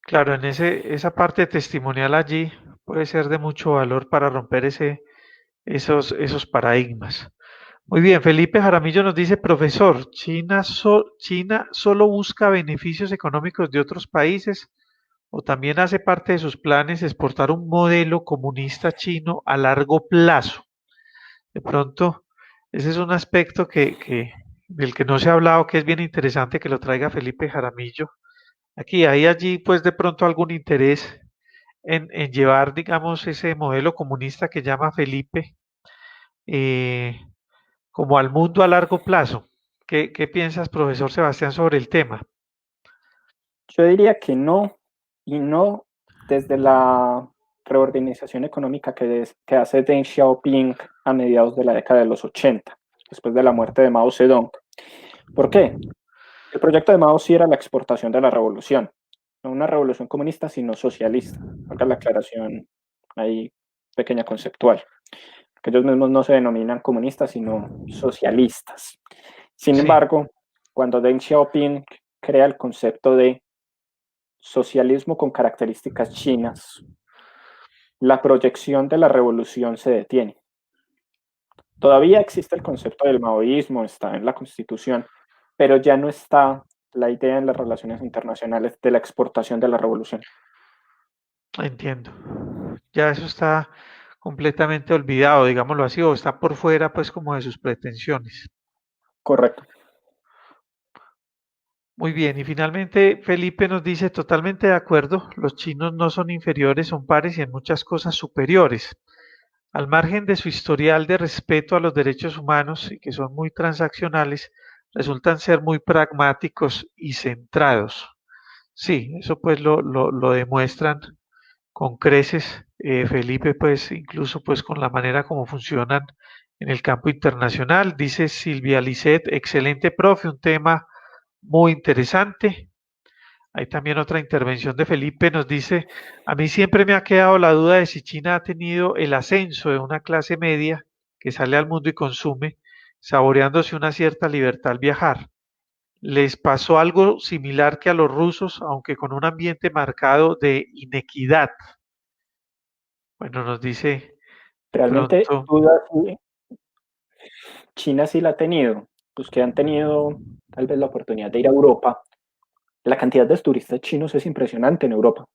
A: claro, en esa parte testimonial allí puede ser de mucho valor para romper esos paradigmas. Muy bien, Felipe Jaramillo nos dice, profesor, ¿China solo busca beneficios económicos de otros países o también hace parte de sus planes exportar un modelo comunista chino a largo plazo? De pronto, ese es un aspecto del que no se ha hablado, que es bien interesante que lo traiga Felipe Jaramillo. Aquí hay allí, pues de pronto algún interés en llevar, digamos, ese modelo comunista que llama Felipe como al mundo a largo plazo. ¿Qué piensas, profesor Sebastián, sobre el tema?
B: Yo diría que no, y no desde la reorganización económica que hace Deng Xiaoping a mediados de la década de los 80, después de la muerte de Mao Zedong. ¿Por qué? El proyecto de Mao sí era la exportación de la revolución, no una revolución comunista, sino socialista. Acá la aclaración ahí pequeña conceptual, que ellos mismos no se denominan comunistas, sino socialistas. Sin embargo, cuando Deng Xiaoping crea el concepto de socialismo con características chinas, la proyección de la revolución se detiene. Todavía existe el concepto del maoísmo, está en la Constitución, pero ya no está la idea en las relaciones internacionales de la exportación de la revolución.
A: Entiendo. Ya eso está completamente olvidado, digámoslo así, o está por fuera, pues, como de sus pretensiones.
B: Correcto.
A: Muy bien, y finalmente Felipe nos dice, totalmente de acuerdo, los chinos no son inferiores, son pares y en muchas cosas superiores. Al margen de su historial de respeto a los derechos humanos y que son muy transaccionales, resultan ser muy pragmáticos y centrados. Sí, eso pues lo demuestran con creces, Felipe, pues incluso pues con la manera como funcionan en el campo internacional. Dice Silvia Lisset, excelente profe, un tema muy interesante. Hay también otra intervención de Felipe, nos dice, a mí siempre me ha quedado la duda de si China ha tenido el ascenso de una clase media que sale al mundo y consume, saboreándose una cierta libertad al viajar. ¿Les pasó algo similar que a los rusos, aunque con un ambiente marcado de inequidad? Bueno, nos dice de
B: Realmente,
A: pronto,
B: duda si China sí la ha tenido. Los que han tenido tal vez la oportunidad de ir a Europa, la cantidad de turistas chinos es impresionante en Europa.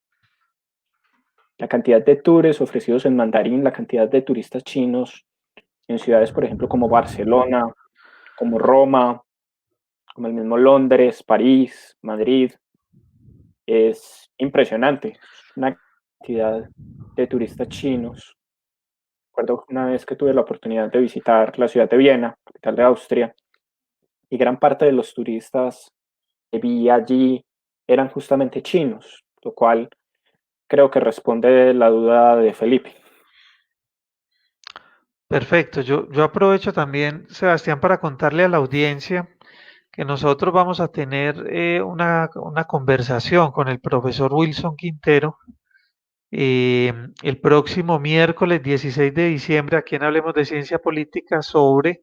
B: La cantidad de tours ofrecidos en mandarín, la cantidad de turistas chinos en ciudades, por ejemplo, como Barcelona, como Roma, como el mismo Londres, París, Madrid, es impresionante. Una cantidad de turistas chinos. Recuerdo una vez que tuve la oportunidad de visitar la ciudad de Viena, capital de Austria, y gran parte de los turistas que vi allí eran justamente chinos, lo cual creo que responde la duda de Felipe.
A: perfecto, yo aprovecho también, Sebastián, para contarle a la audiencia que nosotros vamos a tener una conversación con el profesor Wilson Quintero eh, el próximo miércoles 16 de diciembre, aquí en Hablemos de Ciencia Política, sobre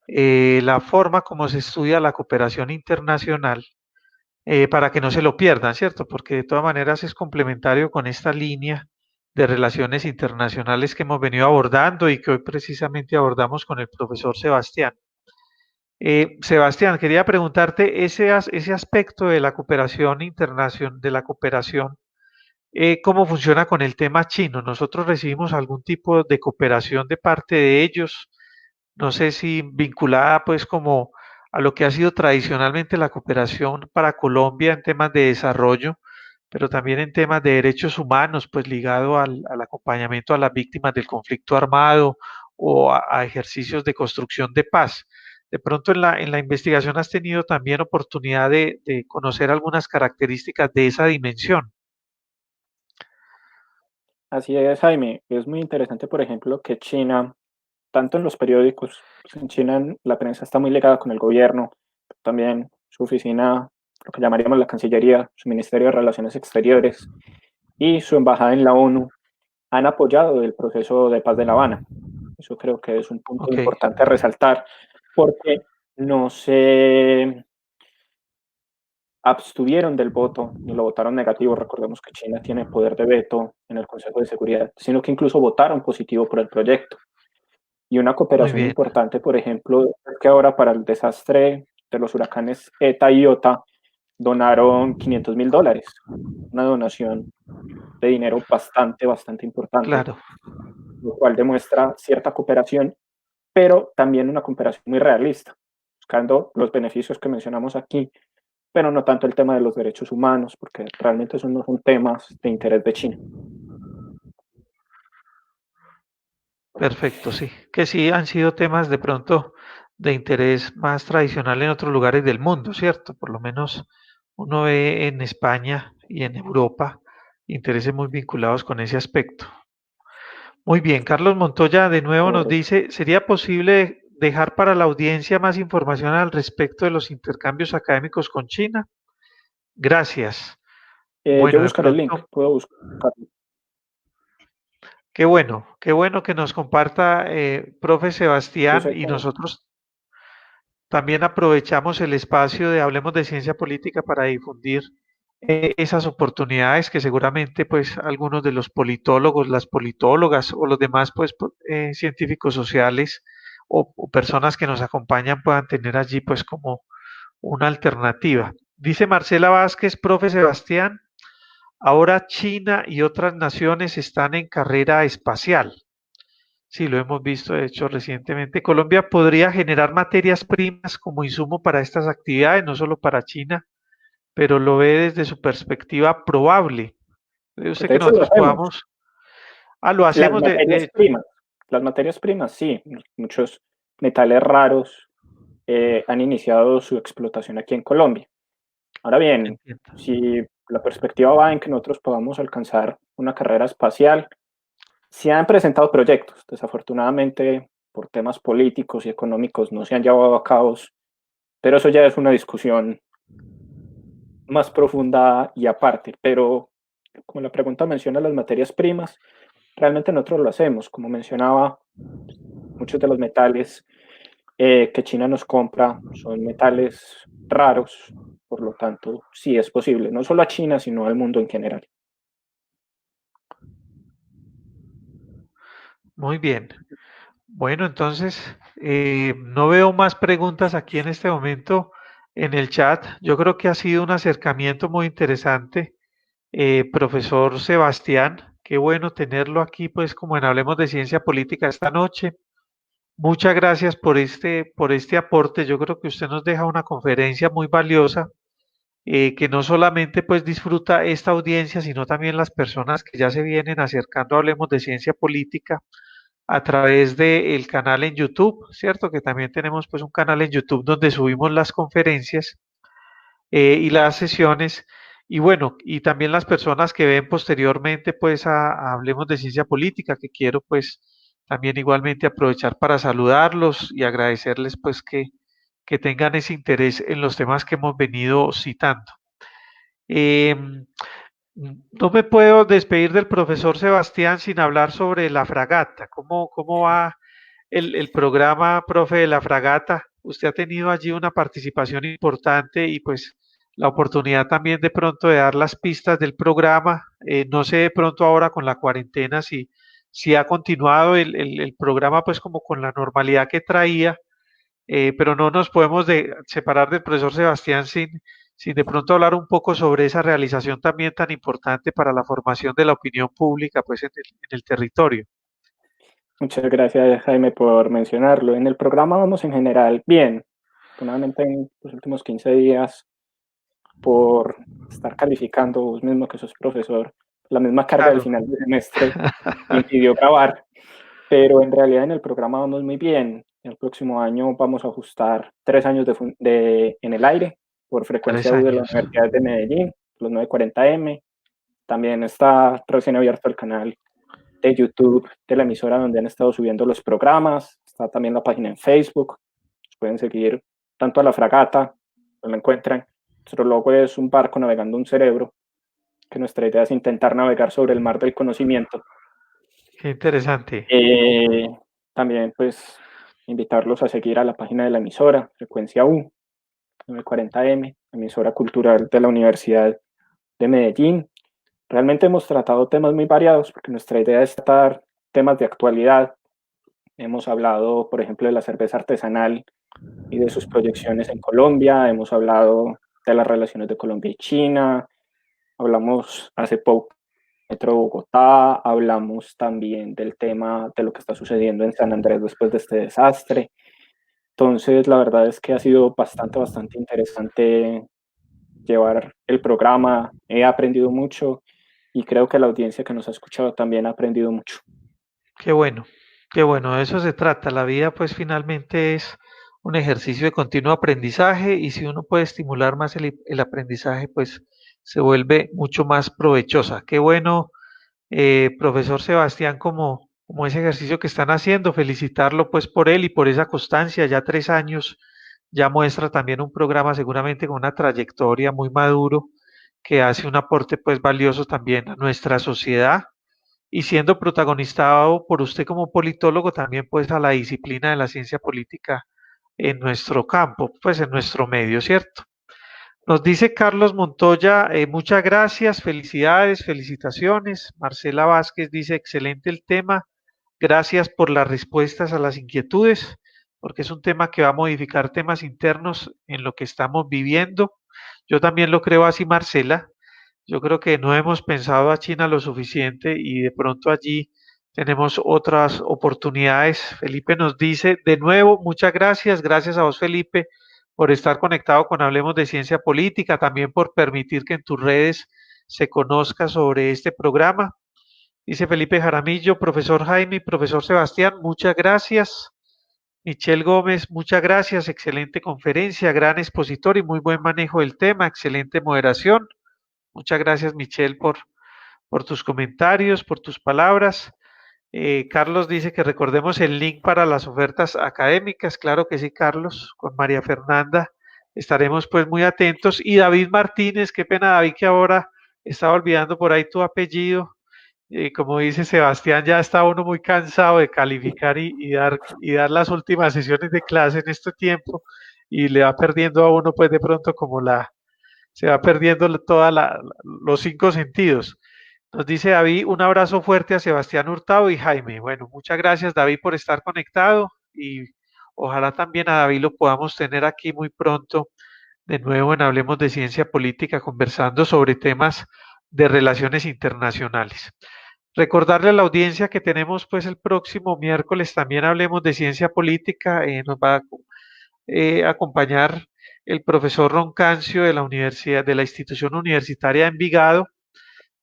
A: la forma como se estudia la cooperación internacional, para que no se lo pierdan, ¿cierto? Porque de todas maneras es complementario con esta línea de relaciones internacionales que hemos venido abordando y que hoy precisamente abordamos con el profesor Sebastián. Sebastián, quería preguntarte ese aspecto de la cooperación internacional, de la cooperación, ¿cómo funciona con el tema chino? ¿Nosotros recibimos algún tipo de cooperación de parte de ellos? No sé si vinculada pues como a lo que ha sido tradicionalmente la cooperación para Colombia en temas de desarrollo, pero también en temas de derechos humanos, pues ligado al acompañamiento a las víctimas del conflicto armado o a ejercicios de construcción de paz. De pronto en la investigación has tenido también oportunidad de conocer algunas características de esa dimensión.
B: Así es, Jaime. Es muy interesante, por ejemplo, que China, tanto en los periódicos, pues en China la prensa está muy ligada con el gobierno, también su oficina, lo que llamaríamos la Cancillería, su Ministerio de Relaciones Exteriores y su embajada en la ONU han apoyado el proceso de paz de La Habana. Eso creo que es un punto
A: Ok,
B: importante a resaltar, porque no se abstuvieron del voto ni lo votaron negativo. Recordemos que China tiene poder de veto en el Consejo de Seguridad, sino que incluso votaron positivo por el proyecto. Y una
A: muy
B: cooperación
A: bien,
B: importante, por ejemplo, es que ahora para el desastre de los huracanes ETA y IOTA donaron $500,000, una donación de dinero bastante importante,
A: claro.
B: lo cual demuestra cierta cooperación, pero también una cooperación muy realista, buscando los beneficios que mencionamos aquí, pero no tanto el tema de los derechos humanos, porque realmente esos no son temas de interés de China.
A: Perfecto, sí. Que sí han sido temas de pronto de interés más tradicional en otros lugares del mundo, ¿cierto? Por lo menos uno ve en España y en Europa intereses muy vinculados con ese aspecto. Muy bien, Carlos Montoya de nuevo nos
B: Correcto.
A: dice, ¿sería posible dejar para la audiencia más información al respecto de los intercambios académicos con China? Gracias.
B: Yo
A: Bueno, de
B: buscaré el link,
A: pronto,
B: puedo buscar.
A: qué bueno que nos comparta, profe
B: Yo
A: Sebastián,
B: sé
A: y
B: que
A: nosotros también aprovechamos el espacio de Hablemos de Ciencia Política para difundir esas oportunidades que seguramente pues algunos de los politólogos, las politólogas o los demás pues científicos sociales o personas que nos acompañan puedan tener allí pues como una alternativa. Dice Marcela Vázquez, profe Sebastián, ahora China y otras naciones están en carrera espacial. Sí, lo hemos visto, de hecho, recientemente. Colombia podría generar materias primas como insumo para estas actividades, no solo para China, pero lo ve desde su perspectiva probable. ¿Cree
B: pues
A: usted
B: de
A: que
B: hecho lo
A: nosotros
B: hacemos.
A: podamos? Ah, lo
B: Las
A: hacemos
B: materias primas, las materias primas, sí, muchos metales raros han iniciado su explotación aquí en Colombia. Ahora bien,
A: entiendo.
B: si la perspectiva va en que nosotros podamos alcanzar una carrera espacial, se han presentado proyectos, desafortunadamente por temas políticos y económicos no se han llevado a cabo, pero eso ya es una discusión más profunda y aparte, pero como la pregunta menciona las materias primas, realmente nosotros lo hacemos. Como mencionaba, muchos de los metales que China nos compra son metales raros, por lo tanto, sí es posible, no solo a China, sino al mundo en general.
A: Muy bien. Bueno, entonces no veo más preguntas aquí en este momento en el chat. Yo creo que ha sido un acercamiento muy interesante. Profesor Sebastián, qué bueno tenerlo aquí, pues como en Hablemos de Ciencia Política esta noche. Muchas gracias por este aporte. Yo creo que usted nos deja una conferencia muy valiosa, que no solamente pues disfruta esta audiencia, sino también las personas que ya se vienen acercando a Hablemos de Ciencia Política a través del canal en YouTube, ¿cierto? Que también tenemos pues un canal en YouTube donde subimos las conferencias y las sesiones. Y bueno, y también las personas que ven posteriormente pues a Hablemos de Ciencia Política, que quiero pues también igualmente aprovechar para saludarlos y agradecerles pues que tengan ese interés en los temas que hemos venido citando. Eh, no me puedo despedir del profesor Sebastián sin hablar sobre la fragata. ¿Cómo va el programa, profe, de la fragata? Usted ha tenido allí una participación importante y pues la oportunidad también de pronto de dar las pistas del programa. No sé de pronto ahora con la cuarentena si ha continuado el programa pues como con la normalidad que traía, pero no nos podemos separar del profesor Sebastián sin de pronto hablar un poco sobre esa realización también tan importante para la formación de la opinión pública pues en el territorio.
B: Muchas gracias, Jaime, por mencionarlo. En el programa vamos en general bien. Afortunadamente en los últimos 15 días, por estar calificando vos mismo que sos profesor, la misma carga del
A: Claro.
B: final del semestre impidió grabar, pero en realidad en el programa vamos muy bien. El próximo año vamos a ajustar 3 años en el aire por frecuencia
A: 3
B: U de la
A: años.
B: Universidad de Medellín, los 940M. También está recién abierto el canal de YouTube de la emisora donde han estado subiendo los programas. Está también la página en Facebook. Pueden seguir tanto a la fragata, lo encuentran. Nuestro logo es un barco navegando un cerebro, que nuestra idea es intentar navegar sobre el mar del conocimiento.
A: Qué interesante.
B: También pues invitarlos a seguir a la página de la emisora, Frecuencia U, 940M, emisora cultural de la Universidad de Medellín. Realmente hemos tratado temas muy variados porque nuestra idea es tratar temas de actualidad. Hemos hablado, por ejemplo, de la cerveza artesanal y de sus proyecciones en Colombia. Hemos hablado de las relaciones de Colombia y China. Hablamos hace poco de Metro Bogotá. Hablamos también del tema de lo que está sucediendo en San Andrés después de este desastre. Entonces, la verdad es que ha sido bastante interesante llevar el programa. He aprendido mucho y creo que la audiencia que nos ha escuchado también ha aprendido mucho.
A: Qué bueno, de eso se trata. La vida pues finalmente es un ejercicio de continuo aprendizaje y si uno puede estimular más el aprendizaje pues se vuelve mucho más provechosa. Qué bueno, profesor Sebastián, como ese ejercicio que están haciendo, felicitarlo pues por él y por esa constancia, ya 3 años, ya muestra también un programa seguramente con una trayectoria muy maduro que hace un aporte pues valioso también a nuestra sociedad y siendo protagonizado por usted como politólogo también pues a la disciplina de la ciencia política en nuestro campo, pues en nuestro medio, ¿cierto? Nos dice Carlos Montoya, muchas gracias, felicidades, felicitaciones. Marcela Vázquez dice, excelente el tema, gracias por las respuestas a las inquietudes, porque es un tema que va a modificar temas internos en lo que estamos viviendo. Yo también lo creo así, Marcela. Yo creo que no hemos pensado a China lo suficiente y de pronto allí tenemos otras oportunidades. Felipe nos dice, de nuevo, muchas gracias. Gracias a vos, Felipe, por estar conectado con Hablemos de Ciencia Política, también por permitir que en tus redes se conozca sobre este programa. Dice Felipe Jaramillo, profesor Jaime y profesor Sebastián, muchas gracias. Michelle Gómez, muchas gracias, excelente conferencia, gran expositor y muy buen manejo del tema, excelente moderación. Muchas gracias, Michelle, por tus comentarios, por tus palabras. Carlos dice que recordemos el link para las ofertas académicas. Claro que sí, Carlos, con María Fernanda. estaremos pues muy atentos. Y David Martínez, qué pena David que ahora estaba olvidando por ahí tu apellido. Como dice Sebastián, ya está uno muy cansado de calificar y dar las últimas sesiones de clase en este tiempo y le va perdiendo a uno pues de pronto se va perdiendo los cinco sentidos. Nos dice David, un abrazo fuerte a Sebastián Hurtado y Jaime. Bueno, muchas gracias David por estar conectado y ojalá también a David lo podamos tener aquí muy pronto de nuevo en Hablemos de Ciencia Política conversando sobre temas de relaciones internacionales. Recordarle a la audiencia que tenemos pues el próximo miércoles también Hablemos de Ciencia Política, nos va a acompañar el profesor Roncancio de la Universidad, de la institución universitaria de Envigado,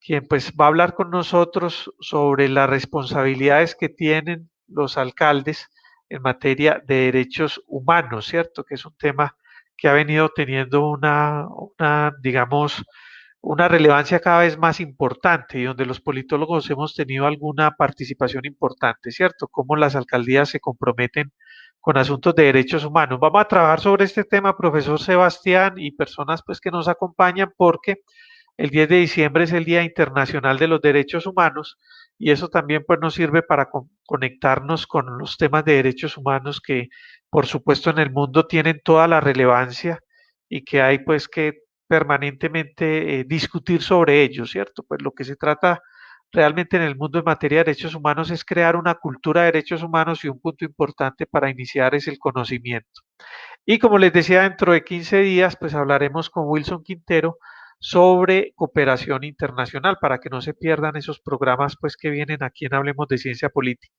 A: quien pues va a hablar con nosotros sobre las responsabilidades que tienen los alcaldes en materia de derechos humanos, ¿cierto? Que es un tema que ha venido teniendo digamos, una relevancia cada vez más importante y donde los politólogos hemos tenido alguna participación importante, ¿cierto? Cómo las alcaldías se comprometen con asuntos de derechos humanos. Vamos a trabajar sobre este tema, profesor Sebastián y personas pues que nos acompañan porque el 10 de diciembre es el Día Internacional de los Derechos Humanos y eso también pues nos sirve para conectarnos con los temas de derechos humanos que por supuesto en el mundo tienen toda la relevancia y que hay pues que permanentemente discutir sobre ellos, ¿cierto? Pues lo que se trata realmente en el mundo en materia de derechos humanos es crear una cultura de derechos humanos y un punto importante para iniciar es el conocimiento. Y como les decía, dentro de 15 días, pues hablaremos con Wilson Quintero sobre cooperación internacional para que no se pierdan esos programas pues que vienen aquí en Hablemos de Ciencia Política.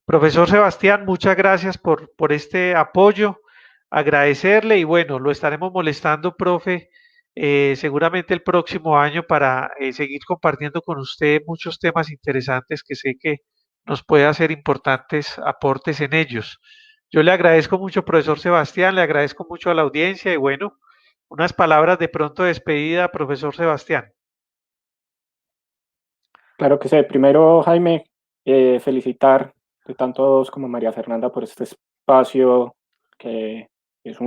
A: Profesor Sebastián, muchas gracias por este apoyo, agradecerle y bueno, lo estaremos molestando, profe, seguramente el próximo año para seguir compartiendo con usted muchos temas interesantes que sé que nos puede hacer importantes aportes en ellos. Yo le agradezco mucho, profesor Sebastián, le agradezco mucho a la audiencia y bueno, unas palabras de pronto de despedida, profesor Sebastián.
B: Claro que sí. Primero, Jaime, felicitar tanto a vos como a María Fernanda por este espacio que es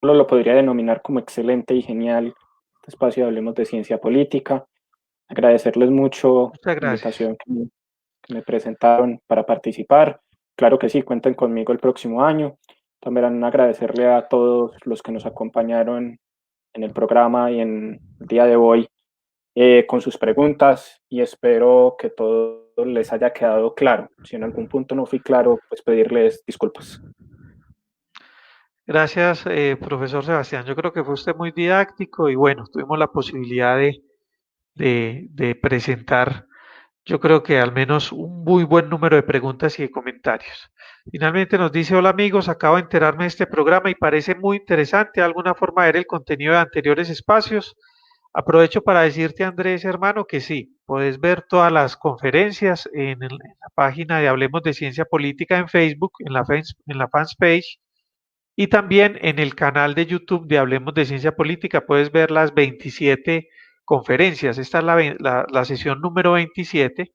B: lo podría denominar como excelente y genial. Este espacio de Hablemos de Ciencia Política. Agradecerles mucho
A: Muchas
B: la
A: gracias.
B: invitación que me presentaron para participar. Claro que sí, cuenten conmigo el próximo año. También agradecerle a todos los que nos acompañaron en el programa y en el día de hoy con sus preguntas y espero que todo les haya quedado claro. Si en algún punto no fui claro, pues pedirles disculpas.
A: Gracias, profesor Sebastián. Yo creo que fue usted muy didáctico y bueno, tuvimos la posibilidad de presentar, yo creo que al menos un muy buen número de preguntas y de comentarios. Finalmente nos dice, hola amigos, acabo de enterarme de este programa y parece muy interesante, alguna forma de ver el contenido de anteriores espacios. Aprovecho para decirte, Andrés, hermano, que sí, puedes ver todas las conferencias en la página de Hablemos de Ciencia Política en Facebook, en la fans page, y también en el canal de YouTube de Hablemos de Ciencia Política puedes ver las 27 conferencias. Esta es la sesión número 27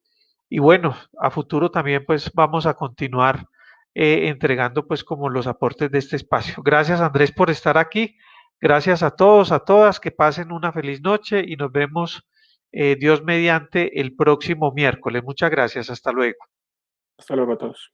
A: y bueno, a futuro también pues vamos a continuar entregando pues como los aportes de este espacio. Gracias Andrés por estar aquí. Gracias a todos, a todas, que pasen una feliz noche y nos vemos Dios mediante el próximo miércoles. Muchas gracias, hasta luego.
B: Hasta luego a todos.